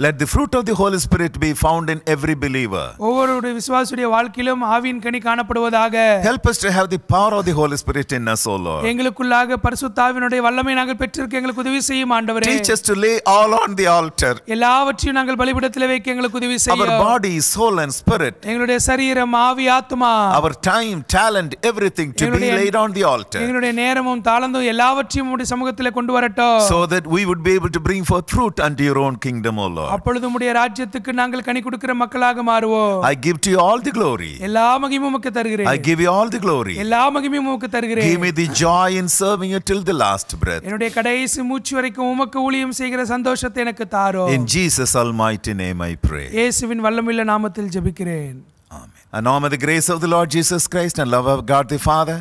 Let the fruit of the Holy Spirit be found in every believer. ஒவ்வொரு விசுவாசியுடைய வாழ்க்கையிலும் ஆவியின் கனி காணப்படுவதாக. Help us to have the power of the Holy Spirit in us, O Lord. எங்களுக்குள்ளாக பரிசுத்த ஆவியினுடைய வல்லமை நாங்கள் பெற்றிருக்க எங்களுக்கு உதவி செய்யும் ஆண்டவரே. Teach us to lay all on the altar. எல்லாவற்றையும் நாங்கள் பலிபீடத்திலே வைக்க எங்களுக்கு உதவி செய்யும். Our body, soul and spirit. எங்களுடைய சரீரம், ஆவி, ஆத்துமா. Our time, talent, everything to be laid on the altar. எங்களுடைய நேரமும் தாளந்தும் எல்லாவற்றையும் உம்முடைய சமூகத்திலே கொண்டு வரட்டும். So that we would be able to bring forth fruit unto your own kingdom, O Lord. அப்பொழுது உம்முடைய ராஜ்யத்துக்கு நாங்கள் கனி கொடுக்கிற மக்களாக மாறுவோம். I give to you all the glory. எல்லா மகிமையும் உமக்கு தருகிறேன். I give you all the glory. எல்லா மகிமையும் உமக்கு தருகிறேன். Give me the joy in serving you till the last breath. என்னுடைய கடைசி மூச்சு வரைக்கும் உமக்கு ஊழியம் செய்கிற சந்தோஷத்தை எனக்கு தாரும். In Jesus' almighty name I pray. இயேசுவின் வல்லமையுள்ள நாமத்தில் ஜெபிக்கிறேன். Amen. And now may the grace of the Lord Jesus Christ and love of God the Father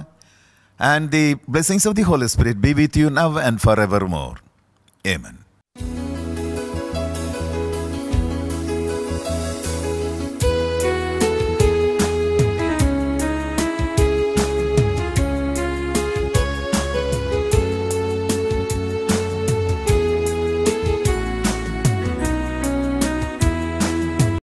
and the blessings of the Holy Spirit be with you now and forevermore. Amen.